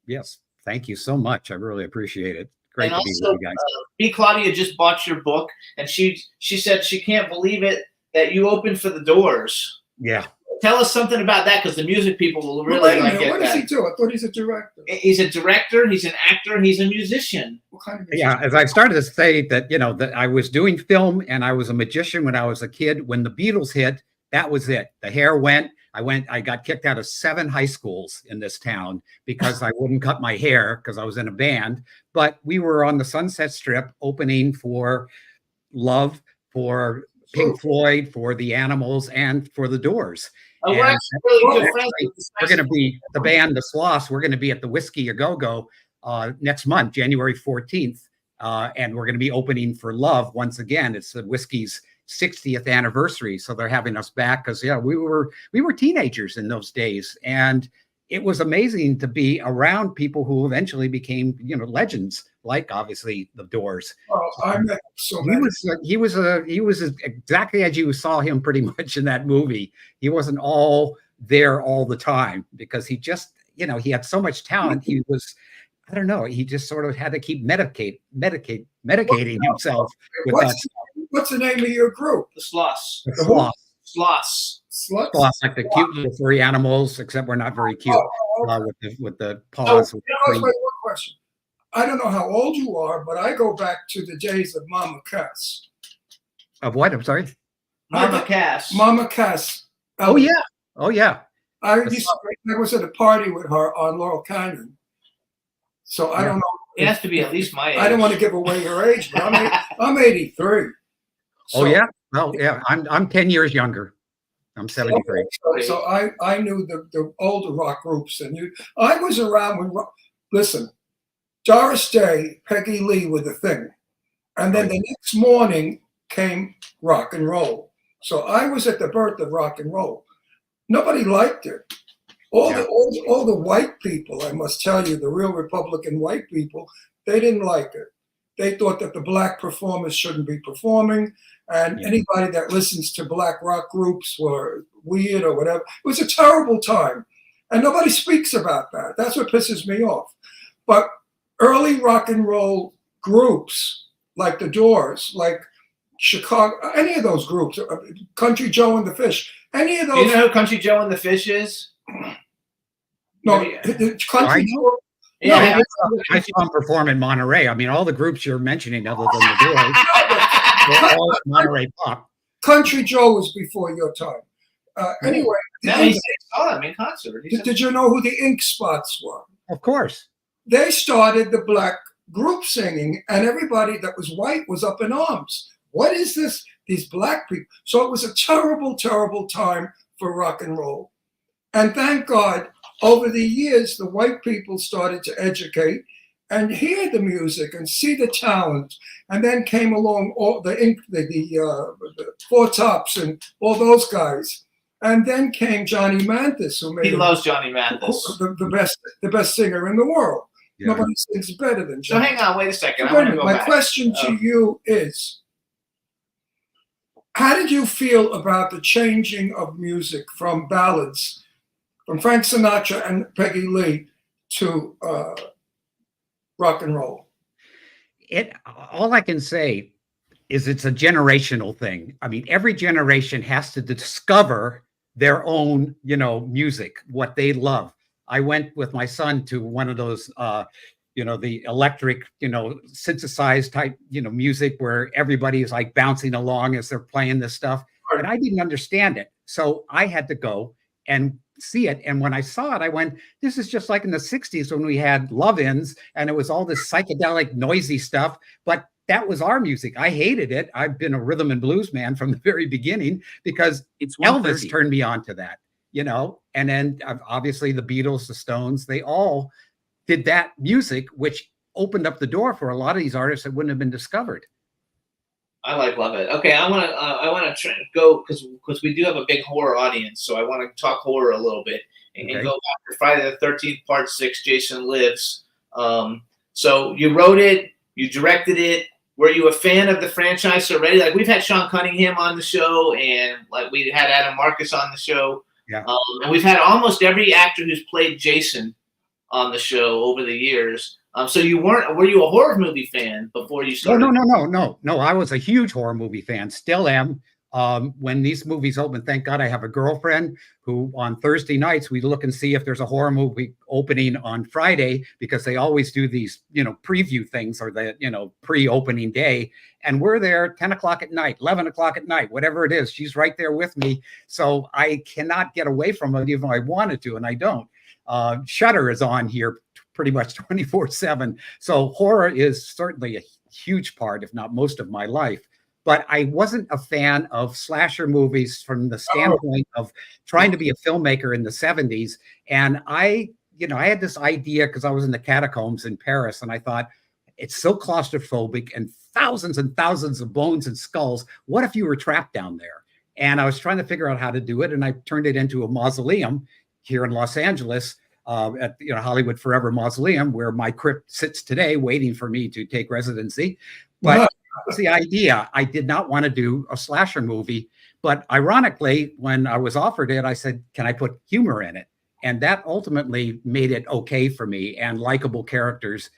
Yes, thank you so much. I really appreciate it. Great And to be also, with you guys. B. Claudia just bought your book, and she said she can't believe it that you opened for the Doors. Yeah. Tell us something about that, because the music people will really Wait a like minute, it. what does he do? I thought he's a director. He's a director, he's an actor, he's a musician. What kind of Yeah, as I've started to say that, that I was doing film and I was a magician when I was a kid. When the Beatles hit, that was it. The hair went. I got kicked out of 7 high schools in this town because I wouldn't cut my hair because I was in a band. But we were on the Sunset Strip opening for Love, for Pink Floyd, for the Animals, and for the Doors. We're And actually really good friends. we're going to be the band, the Sloths. We're going to be at the Whiskey A Go Go next month, January 14th. And we're going to be opening for Love once again. It's the Whiskey's 60th anniversary. So they're having us back because, yeah, we were teenagers in those days. And it was amazing to be around people who eventually became, legends, like obviously the Doors. Oh, I met so He many. was exactly as you saw him pretty much in that movie. He wasn't all there all the time because he just, he had so much talent. He was, I don't know, he just sort of had to keep medicating himself with that What's the name of your group? The Sloths. sloth. Sloths. Sluts? Sloths, like the cute little furry animals, except we're not very cute with the So, paws. one question. I don't know how old you are, but I go back to the days of Mama Cass. Of what? I'm sorry. Mama Cass. Mama Cass. Oh yeah. Oh yeah. I was at a party with her on Laurel Canyon. So I don't know. It has to be at least my age. I don't want to give away your age, but I'm 83. Oh yeah. Well, yeah. I'm 10 years younger. I'm 73. So I knew the older rock groups than you. I was around when listen, Doris Day, Peggy Lee were the thing. And then the next morning came rock and roll. So I was at the birth of rock and roll. Nobody liked it. All the white people, I must tell you, the real Republican white people, they didn't like it. They thought that the black performers shouldn't be performing, and anybody that listens to black rock groups were weird or whatever. It was a terrible time, and nobody speaks about that. That's what pisses me off. But early rock and roll groups, like the Doors, like Chicago, any of those groups, Country Joe and the Fish, any of those. Do you know who Country Joe and the Fish is? No, Yeah. Country Joe. Yeah. I saw him perform in Monterey. I mean, all the groups you're mentioning, other than the Doors, were all Monterey pop. Country Joe was before your time. Anyway, No, he saw them in concert. did you know who the Ink Spots were? Of course. They started the black group singing, and everybody that was white was up in arms. What is this? These black people. So it was a terrible, terrible time for rock and roll. And thank God, over the years, the white people started to educate and hear the music and see the talent. And then came along all the Four Tops and all those guys. And then came Johnny Mathis, who made He loves Johnny Mathis. the best singer in the world. Yeah. Nobody sings better than So Johnny. hang on, wait a second. I Wait want a to minute, go my back. question to you is, how did you feel about the changing of music from ballads, from Frank Sinatra and Peggy Lee to rock and roll? All I can say is it's a generational thing. I mean, every generation has to discover their own, music, what they love. I went with my son to one of those, the electric, synthesized type, music where everybody is like bouncing along as they're playing this stuff. And I didn't understand it. So I had to go and see it. And when I saw it, I went, this is just like in the 60s when we had Love-Ins and it was all this psychedelic, noisy stuff. But that was our music. I hated it. I've been a rhythm and blues man from the very beginning because Elvis turned me on to that, and then obviously the Beatles, the Stones, they all did that music, which opened up the door for a lot of these artists that wouldn't have been discovered. I love it. Okay, I want to go because we do have a big horror audience, so I want to talk horror a little bit and go back to Friday the 13th, Part 6. Jason Lives. So you wrote it, you directed it. Were you a fan of the franchise already? Like we've had Sean Cunningham on the show, and like we had Adam Marcus on the show. Yeah. And we've had almost every actor who's played Jason on the show over the years. So were you a horror movie fan before you started? No. I was a huge horror movie fan, still am. When these movies open, thank God I have a girlfriend who on Thursday nights, we look and see if there's a horror movie opening on Friday because they always do these, preview things or the, pre-opening day. And we're there 10 o'clock at night, 11 o'clock at night, whatever it is. She's right there with me. So I cannot get away from it even if I wanted to, and I don't. Shudder is on here pretty much 24/7. So horror is certainly a huge part, if not most of my life. But I wasn't a fan of slasher movies from the standpoint of trying to be a filmmaker in the 70s. And I I had this idea because I was in the catacombs in Paris, and I thought it's so claustrophobic and thousands of bones and skulls. What if you were trapped down there? And I was trying to figure out how to do it, and I turned it into a mausoleum here in Los Angeles, at Hollywood Forever Mausoleum, where my crypt sits today, waiting for me to take residency. But that was the idea. I did not want to do a slasher movie, but ironically, when I was offered it, I said, "Can I put humor in it?" And that ultimately made it okay for me, and likable characters.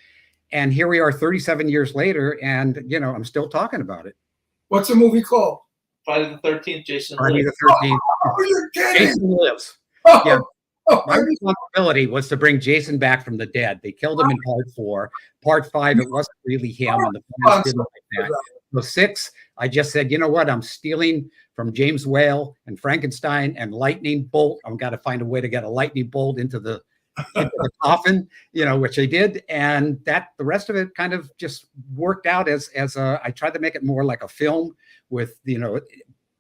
And here we are 37 years later, and I'm still talking about it. What's the movie called? Friday the 13th, Jason. Friday Lives. the 13th. Oh, you're kidding. Jason Lives. Oh, Yeah. oh, My responsibility was to bring Jason back from the dead. They killed him in part 4. Part 5, it wasn't really him, and the fans didn't like that. So 6, I just said, you know what? I'm stealing from James Whale and Frankenstein and Lightning Bolt. I've got to find a way to get a lightning bolt into the coffin, which they did, and that the rest of it kind of just worked out as I tried to make it more like a film with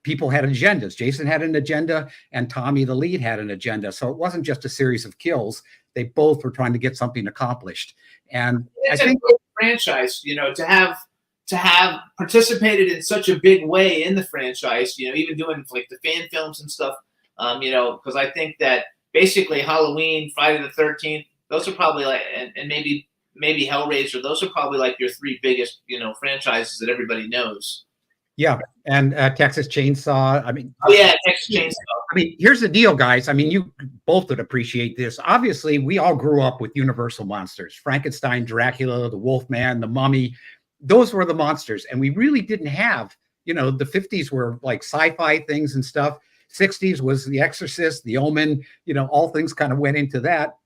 people had agendas. Jason had an agenda, and Tommy, the lead, had an agenda. So it wasn't just a series of kills. They both were trying to get something accomplished. And It's I think a great franchise, to have participated in such a big way in the franchise, even doing like the fan films and stuff, because I think that basically Halloween, Friday the 13th, those are probably like, and maybe Hellraiser, those are probably like your 3 biggest, franchises that everybody knows. yeah, and Texas Chainsaw. I mean, Oh yeah, Texas Chainsaw. I mean, here's the deal, guys. I mean, you both would appreciate this. Obviously, we all grew up with Universal monsters: Frankenstein, Dracula, the Wolfman, the Mummy. Those were the monsters, and we really didn't have. The 50s were like sci-fi things and stuff. 60s was The Exorcist, The Omen. All things kind of went into that.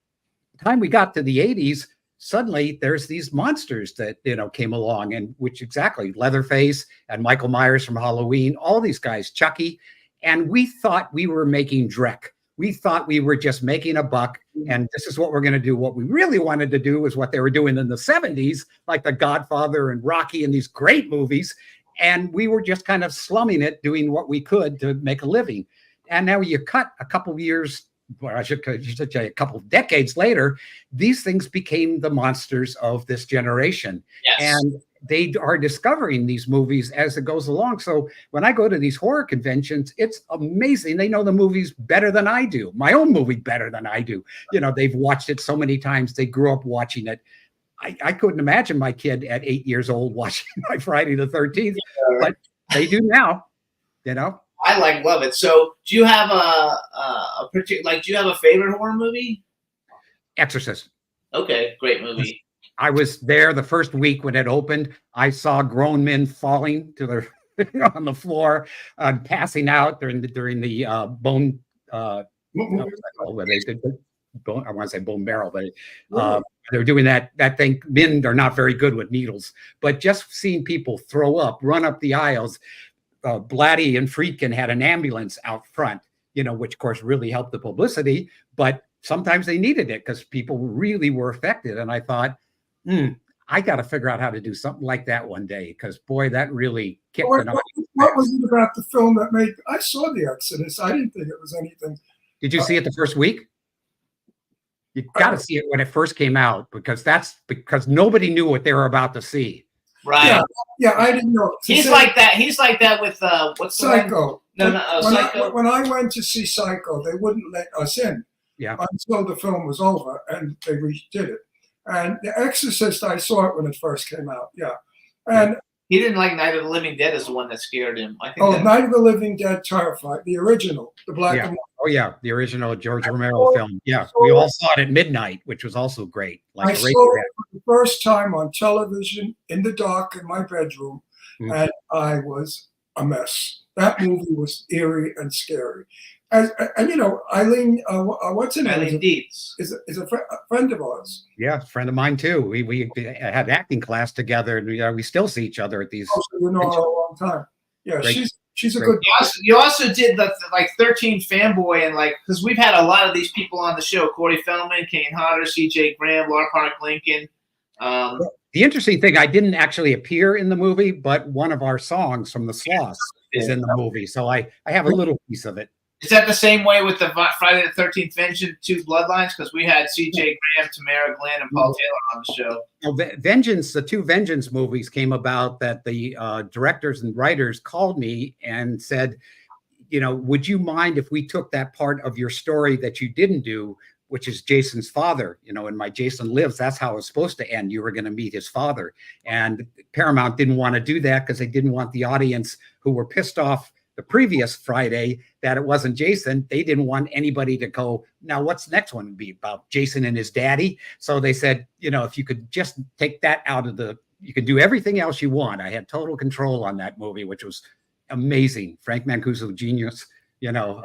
The time we got to the 80s, suddenly there's these monsters that came along, and which exactly Leatherface and Michael Myers from Halloween, all these guys, Chucky, and we thought we were making Drek. We thought we were just making a buck, and this is what we're going to do. What we really wanted to do was what they were doing in the 70s, like The Godfather and Rocky and these great movies, and we were just kind of slumming it, doing what we could to make a living. And now you cut a couple of years, or I should say a couple of decades later, these things became the monsters of this generation. Yes. And they are discovering these movies as it goes along. So when I go to these horror conventions, it's amazing. They know the movies better than I do, my own movie better than I do. They've watched it so many times. They grew up watching it. I couldn't imagine my kid at 8 years old watching my Friday the 13th, but they do now, I love it. So, do you have a particular, do you have a favorite horror movie? Exorcist. Okay, great movie. I was there the first week when it opened. I saw grown men falling to their on the floor, passing out during the bone. Where they did bone, I want to say bone barrel, but they're doing that thing. Men are not very good with needles, but just seeing people throw up, run up the aisles. Blatty and Friedkin had an ambulance out front, which of course really helped the publicity, but sometimes they needed it because people really were affected. And I thought, I got to figure out how to do something like that one day, because boy, that really kicked it up. What was it about the film that made? I saw The Exodus. I didn't think it was anything. Did you see it the first week? You got to see it when it first came out, because nobody knew what they were about to see. Right. Yeah, I didn't know. He's like that. He's like that with what's the one? Psycho. Psycho. When I went to see Psycho, they wouldn't let us in until the film was over, and they redid it. And The Exorcist, I saw it when it first came out. Yeah, and he didn't like Night of the Living Dead is the one that scared him. I think. Night of the Living Dead terrified. The original, the black and white. Oh yeah, the original George Romero film. Yeah, we all saw it at midnight, which was also great. I saw it for the first time on television in the dark in my bedroom, and I was a mess. That movie was eerie and scary. And Eileen, what's her name? Eileen Dietz is a friend of ours. Yeah, a friend of mine too. We had acting class together, and we still see each other at these. Oh, so you know her a long time. Yeah, great. She's a good. You also did the 13 fanboy, and because we've had a lot of these people on the show: Corey Feldman, Kane Hodder, C.J. Graham, Laura Park Lincoln. The interesting thing, I didn't actually appear in the movie, but one of our songs from the Sloths is in the movie, so I have a little piece of it. Is that the same way with the Friday the 13th Vengeance 2 Bloodlines? Because we had C.J. Graham, Tamara Glenn, and Paul Taylor on the show. Well, Vengeance, the 2 Vengeance movies came about that the directors and writers called me and said, you know, would you mind if we took that part of your story that you didn't do, which is Jason's father, you know, in my Jason Lives, that's how it was supposed to end. You were going to meet his father. And Paramount didn't want to do that because they didn't want the audience who were pissed off the previous Friday that it wasn't Jason. They didn't want anybody to go, now what's the next one to be about, Jason and his daddy? So they said, you know, if you could just take that out of you could do everything else you want. I had total control on that movie, which was amazing. Frank Mancuso, genius. You know,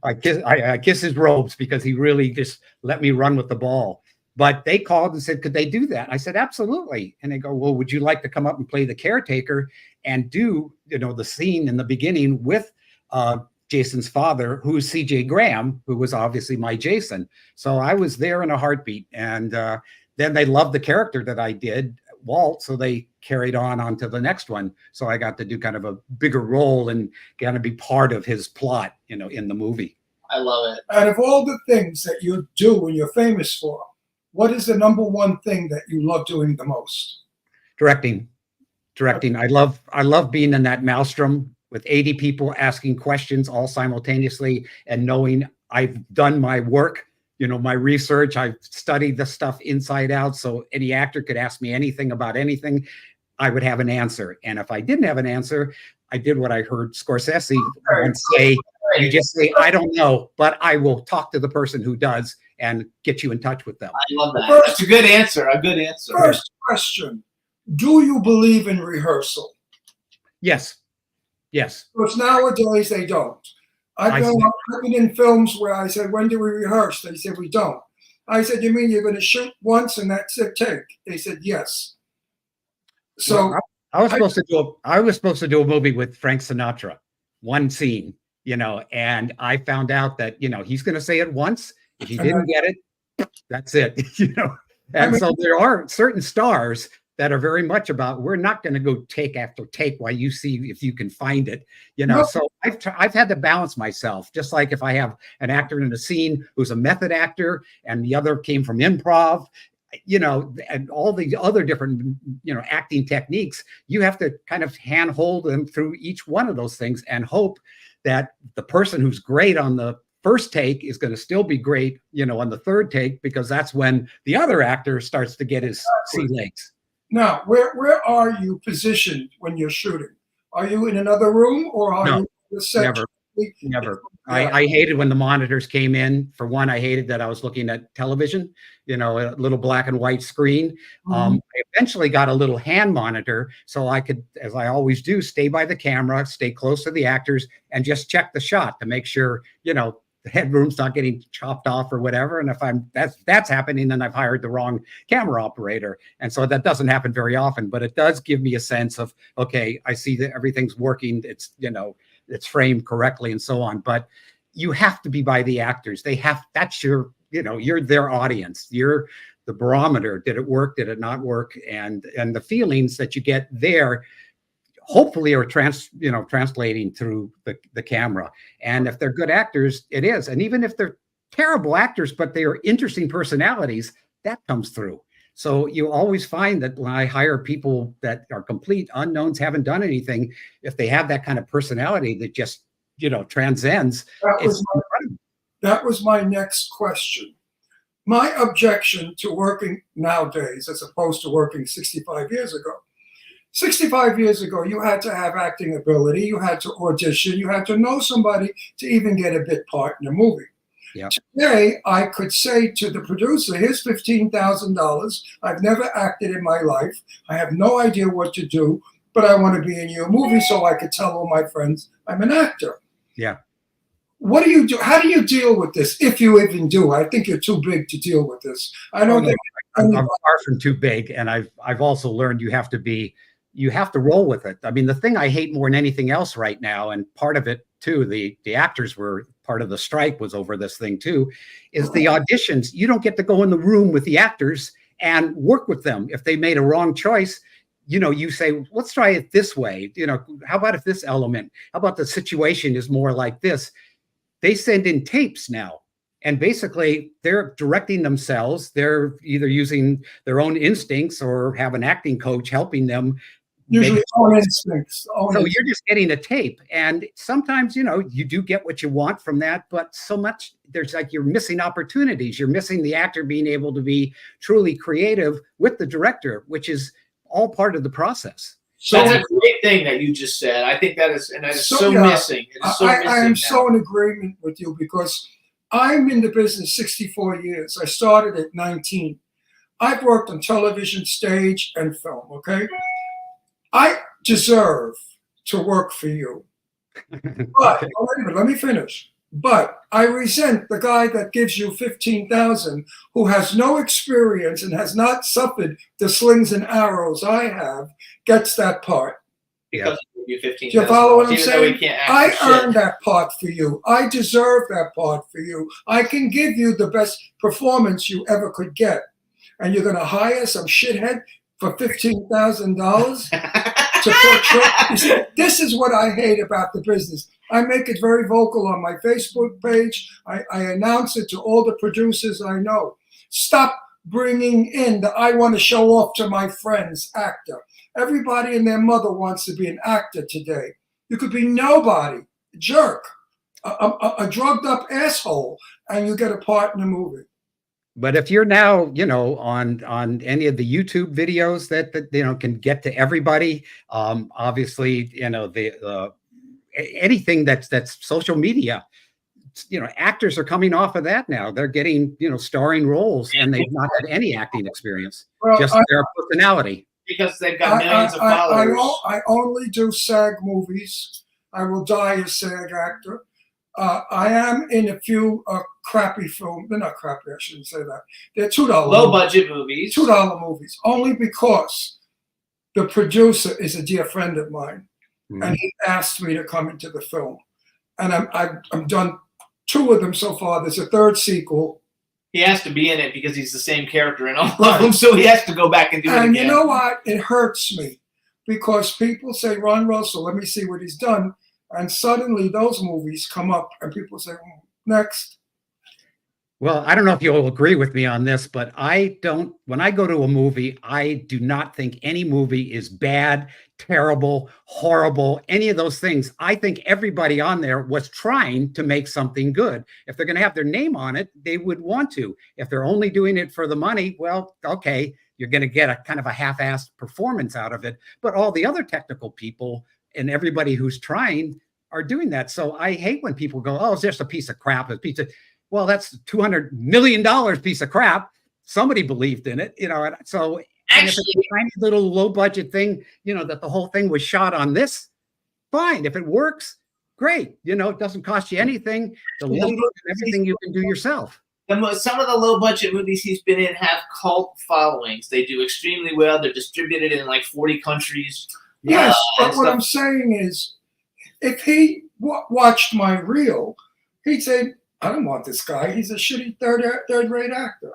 I kiss his robes because he really just let me run with the ball. But they called and said, could they do that? I said, absolutely. And they go, well, would you like to come up and play the caretaker and do, you know, the scene in the beginning with Jason's father, who's CJ Graham, who was obviously my Jason. So I was there in a heartbeat. And then they loved the character that I did, Walt, so they carried on to the next one. So I got to do kind of a bigger role and kind of be part of his plot, you know, in the movie. I love it. Out of all the things that you do and you're famous for, what is the number one thing that you love doing the most? Directing. I love being in that maelstrom with 80 people asking questions all simultaneously and knowing I've done my work, you know, my research. I've studied the stuff inside out. So any actor could ask me anything about anything, I would have an answer. And if I didn't have an answer, I did what I heard Scorsese and say, you just say, I don't know, but I will talk to the person who does and get you in touch with them. I love that. That's a good answer. A good answer. First question, do you believe in rehearsal? Yes. Because nowadays they don't. I've been in films where I said, when do we rehearse? They said, we don't. I said, you mean you're going to shoot once and that's it, take? They said, yes. So well, I was supposed to do a movie with Frank Sinatra, one scene, you know, and I found out that, you know, he's going to say it once. If he didn't get it, that's it, you know. And so there are certain stars that are very much about, we're not going to go take after take while you see if you can find it, you know. So I've had to balance myself, just like if I have an actor in a scene who's a method actor and the other came from improv, you know, and all the other different, you know, acting techniques, you have to kind of handhold them through each one of those things and hope that the person who's great on the first take is going to still be great, you know, on the third take, because that's when the other actor starts to get his sea legs. Now, where are you positioned when you're shooting? Are you in another room or are you in the set? Never. I hated when the monitors came in. For one, I hated that I was looking at television, you know, a little black and white screen. I eventually got a little hand monitor so I could, as I always do, stay by the camera, stay close to the actors and just check the shot to make sure, you know, the headroom's not getting chopped off or whatever. And if that's happening, then I've hired the wrong camera operator. And so that doesn't happen very often, but it does give me a sense of, okay, I see that everything's working. It's, you know, it's framed correctly and so on. But you have to be by the actors. That's your, you know, you're their audience. You're the barometer. Did it work? Did it not work? And the feelings that you get there hopefully are translating through the camera. And if they're good actors, it is. And even if they're terrible actors, but they are interesting personalities, that comes through. So you always find that when I hire people that are complete unknowns, haven't done anything, if they have that kind of personality that just, you know, transcends. That was my next question. My objection to working nowadays, as opposed to working 65 years ago. 65 years ago, you had to have acting ability, you had to audition, you had to know somebody to even get a bit part in a movie. Yeah. Today, I could say to the producer, here's $15,000. I've never acted in my life. I have no idea what to do, but I want to be in your movie so I could tell all my friends I'm an actor. Yeah. What do you do? How do you deal with this, if you even do? I think you're too big to deal with this. I don't think I'm far from too big, and I've also learned you have to roll with it. I mean, the thing I hate more than anything else right now, and part of it too, the actors were part of the strike was over this thing too, is the auditions. You don't get to go in the room with the actors and work with them. If they made a wrong choice, you know, you say, let's try it this way. You know, how about if this element, how about the situation is more like this? they send in tapes now. And basically, they're directing themselves. They're either using their own instincts or have an acting coach helping them. Usually own instincts. So you're just getting a tape. And sometimes, you do get what you want from that, but so much, there's like you're missing opportunities. You're missing the actor being able to be truly creative with the director, which is all part of the process. So that's a great thing that you just said. I think that is so yeah, missing. It is so I am missing so now. in agreement with you because I'm in the business 64 years. I started at 19. I've worked on television, stage, and film, okay? I deserve to work for you. But, wait a minute, let me finish. But I resent the guy that gives you 15,000 who has no experience and has not suffered the slings and arrows I have, gets that part. Because you 15. Do you follow what I'm saying? I earned earned that part for you. I deserve that part for you. I can give you the best performance you ever could get. And you're going to hire some shithead for $15,000 to portray. You see, this is what I hate about the business. I make it very vocal on my Facebook page. I announce it to all the producers I know. Stop bringing in the I want to show off to my friends actor. Everybody and their mother wants to be an actor today. You could be nobody, jerk, a drugged up asshole, and you get a part in a movie. But if you're now, on any of the YouTube videos that can get to everybody, obviously, the anything that's social media, actors are coming off of that now. They're getting, starring roles, and they've not had any acting experience, just their personality. Because they've got millions of followers. I only do SAG movies. I will die a SAG actor. I am in a few crappy films. They're not crappy, I shouldn't say that. They're $2 low budget movies. $2 movies, only because the producer is a dear friend of mine. Mm-hmm. And he asked me to come into the film. And I'm done 2 of them so far. There's a 3rd sequel. He has to be in it because he's the same character in all of them, so he has to go back and do it again. And you know what? It hurts me because people say, Ron Russell, let me see what he's done. And suddenly those movies come up and people say, next. Well, I don't know if you'll agree with me on this, but when I go to a movie, I do not think any movie is bad, terrible, horrible, any of those things. I think everybody on there was trying to make something good. If they're going to have their name on it, they would want to. If they're only doing it for the money, well, okay, you're going to get a kind of a half-assed performance out of it. But all the other technical people and everybody who's trying are doing that. So I hate when people go, oh, it's just a piece of crap. Well, that's $200 million piece of crap. Somebody believed in it, so actually, if it's a tiny little low budget thing, that the whole thing was shot on this, fine. If it works, great. It doesn't cost you anything. The logo and everything you can do yourself. Some of the low budget movies he's been in have cult followings. They do extremely well. They're distributed in like 40 countries. Yes, but what I'm saying is, if he watched my reel, he'd say, I don't want this guy. He's a shitty third-rate actor.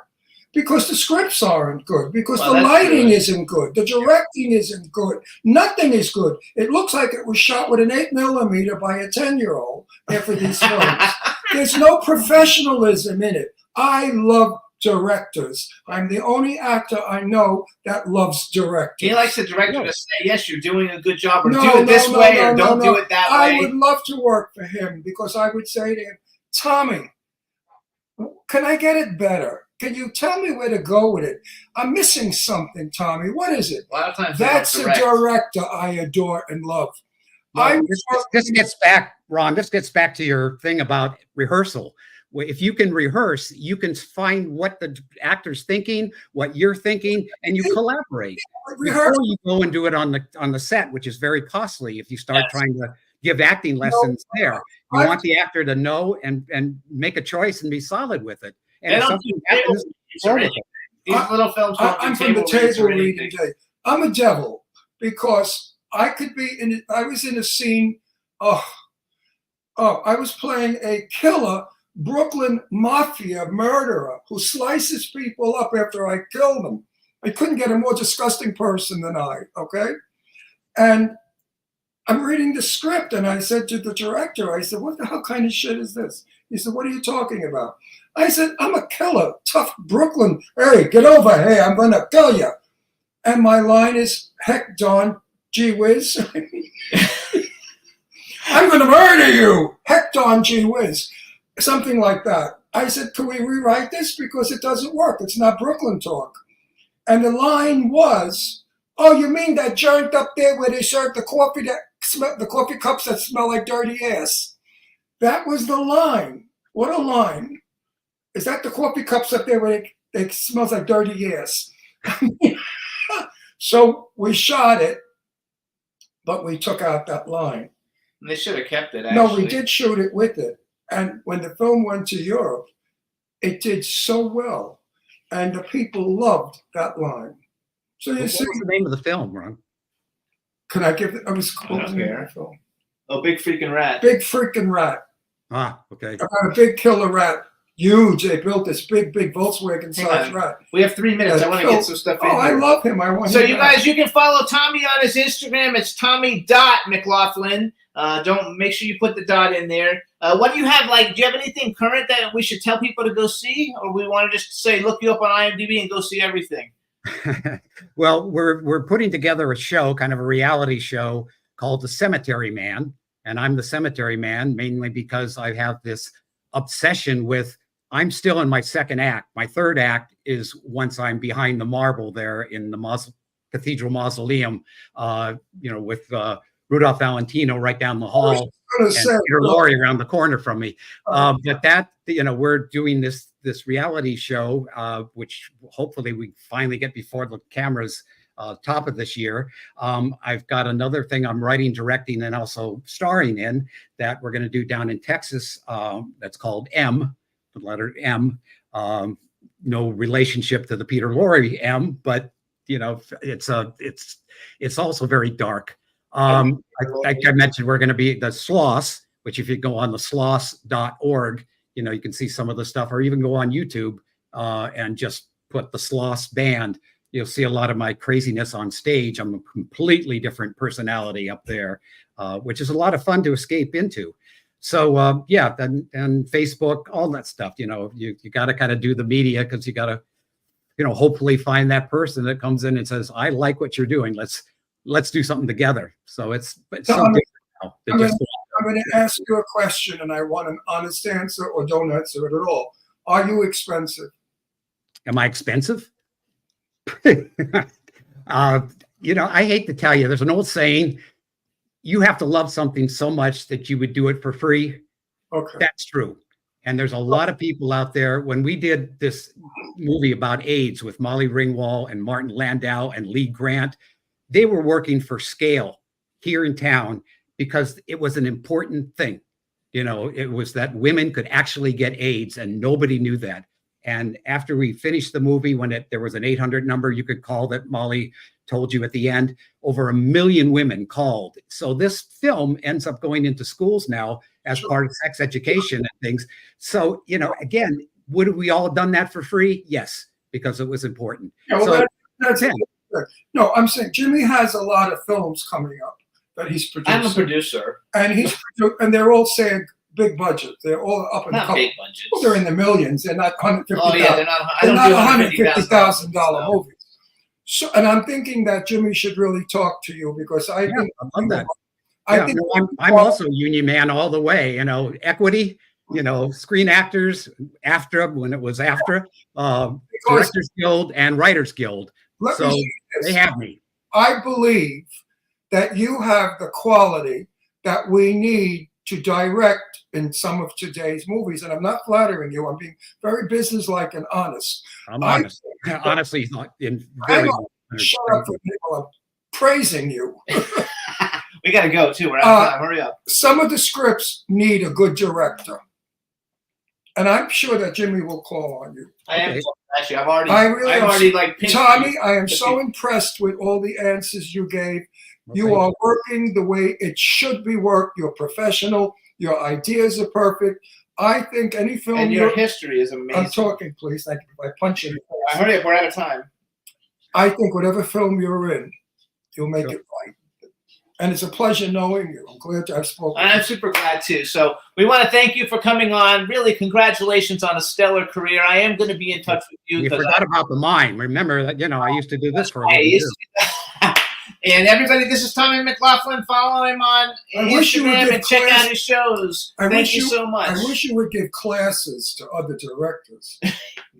Because the scripts aren't good. Because the lighting isn't good. The directing isn't good. Nothing is good. It looks like it was shot with an 8mm by a 10-year-old after these films. There's no professionalism in it. I love directors. I'm the only actor I know that loves directors. He likes the director to say, yes, you're doing a good job, or do it this way, or don't do it that way. I would love to work for him because I would say to him, Tommy, can I get it better? Can you tell me where to go with it? I'm missing something, Tommy. What is it? A lot of times that's a director I adore and love. This gets back, Ron, this gets back to your thing about rehearsal. If you can rehearse, you can find what the actor's thinking, what you're thinking, and you collaborate. Before you go and do it on the set, which is very costly if you start trying to give acting lessons there. You want the actor to know and make a choice and be solid with it. And if something happens, these little films. I'm from the table reading day. I'm a devil because I could be in. I was in a scene. I was playing a killer Brooklyn mafia murderer who slices people up after I kill them. I couldn't get a more disgusting person than I. Okay, and I'm reading the script, and I said to the director, I said, what the hell kind of shit is this? He said, what are you talking about? I said, I'm a killer, tough Brooklyn. Hey, get over here. I'm going to kill you. And my line is, heck, Don, gee whiz. I'm going to murder you. Heck, Don, gee whiz. Something like that. I said, can we rewrite this? Because it doesn't work. It's not Brooklyn talk. And the line was, oh, you mean that joint up there where they serve the coffee the coffee cups that smell like dirty ass? That was the line. What a line. Is that the coffee cups up there where it smells like dirty ass? So we shot it, but we took out that line. They should have kept it, actually. No, we did shoot it with it. And when the film went to Europe, it did so well. And the people loved that line. So you What see, was the name of the film, Ron? can I give it? I was called don't the name of care. the film. Oh, Big Freaking Rat. Big freaking rat. Ah, okay. About a big killer rat. Huge. They built this big Volkswagen Hang sized on. rat. We have 3 minutes. I want to get some stuff in Oh, I here. love him. I want So him you back. guys, you can follow Tommy on his Instagram. It's Tommy.McLaughlin. Don't make sure you put the dot in there. What do you have? Like, do you have anything current that we should tell people to go see, or we want to just say look you up on IMDb and go see everything? Well, we're putting together a show, kind of a reality show called The Cemetery Man, and I'm the Cemetery Man mainly because I have this obsession with. I'm still in my second act. My third act is once I'm behind the marble there in the Cathedral Mausoleum, with Rudolph Valentino right down the hall. I was gonna And say, Peter Lorre around the corner from me. But that, we're doing this reality show, which hopefully we finally get before the cameras top of this year. I've got another thing I'm writing, directing, and also starring in that we're going to do down in Texas. That's called M, the letter M. No relationship to the Peter Lorre M, but it's also very dark. Like I mentioned, we're going to be the Sloss, which if you go on the sloss.org, you can see some of the stuff, or even go on YouTube and just put the Sloss Band. You'll see a lot of my craziness on stage. I'm a completely different personality up there, which is a lot of fun to escape into. So and Facebook, all that stuff, you got to kind of do the media because you got to, hopefully find that person that comes in and says, I like what you're doing. Let's do something together. So it's so different now. I'm going to ask you a question, and I want an honest answer, or don't answer it at all. Are you expensive? Am I expensive? I hate to tell you, there's an old saying, you have to love something so much that you would do it for free. Okay. That's true. And there's a lot of people out there. When we did this movie about AIDS with Molly Ringwald and Martin Landau and Lee Grant, they were working for scale here in town because it was an important thing. It was that women could actually get AIDS, and nobody knew that. And after we finished the movie, when there was an 800 number you could call that Molly told you at the end, over 1 million women called. So this film ends up going into schools now as part of sex education and things. So, again, would we all done that for free? Yes, because it was important. Yeah, well, So, that's yeah. No, I'm saying Jimmy has a lot of films coming up that he's producing. I'm a producer. And they're all saying big budget. They're all up in the Not couple. big budgets. Well, they're in the millions. They're not $150,000. Oh yeah, they're not. I They're don't not do $150,000 movies. So, and I'm thinking that Jimmy should really talk to you because I think I love that. I think I'm also a union man all the way. Equity. Screen Actors, AFTRA when it was AFTRA, Directors Guild, and Writers Guild. let So me say this. they have me. I believe that you have the quality that we need to direct in some of today's movies. And I'm not flattering you. I'm being very businesslike and honest. I'm I honest. Honestly, not in Hang very. on. Shut up for people. I'm praising you. We got to go too. We're out of time. Hurry up. Some of the scripts need a good director. And I'm sure that Jimmy will call on you. I am Okay. actually. I've already. I really I've am. already like. pinned Tommy, I am the so people. impressed with all the answers you gave. You Okay. are working the way it should be worked. You're professional. Your ideas are perfect. I think any film And your history is I'm amazing. talking, please. Thank you. If I punch you. Hurry up. We're out of time. I think whatever film you're in, you'll make Sure. it right. And it's a pleasure knowing you. I'm glad to have spoken. I'm super glad too. So we want to thank you for coming on. Really, congratulations on a stellar career. I am going to be in touch with you. You forgot about the mime. Remember that, I used to do this for a I whole used year. to- And everybody, this is Tommy McLaughlin. Follow him on I wish you would Instagram give and check class- out his shows. I Thank wish you so much. I wish you would give classes to other directors.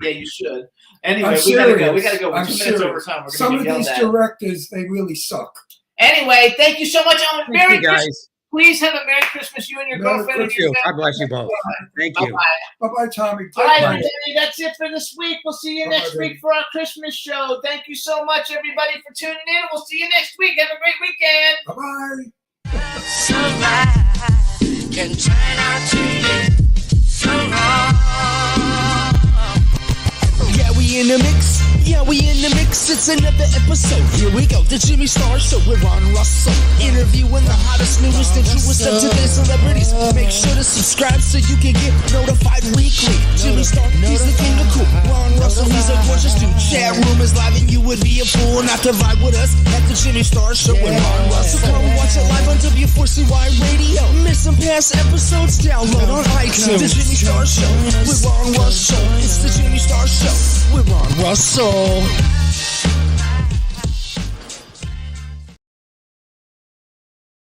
Yeah, you should. Anyway, I'm we gotta go. serious. We gotta go. We're I'm 2 minutes serious. over time. We're Some gonna of get yelled these at. directors, they really suck. Anyway, thank you so much. Oh, Thank Merry you, Christmas. guys. Please have a Merry Christmas, you and your Merry girlfriend and Thank your you. family. God bless you both. Thank you. Bye-bye. Bye-bye, Tommy. All right, Bye. everybody, that's it for this week. We'll see you Bye-bye, next baby. week for our Christmas show. Thank you so much, everybody, for tuning in. We'll see you next week. Have a great weekend. Bye-bye. Survive can turn out to be so wrong. Yeah, we in the mix. Yeah, we in the mix. It's another episode. Here we go. The Jimmy Star Show with Ron Russell. Interviewing the hottest, newest, and truest of today's celebrities. Make sure to subscribe so you can get notified weekly. Jimmy Star, he's the king of cool. Ron Russell, he's a gorgeous dude. Chat room is live and you would be a fool not to vibe with us at the Jimmy Star Show with Ron Russell. So come watch it live on W4CY Radio. Miss some past episodes? Download on iTunes. The Jimmy Star Show with Ron Russell. It's the Jimmy Star Show with Ron Russell.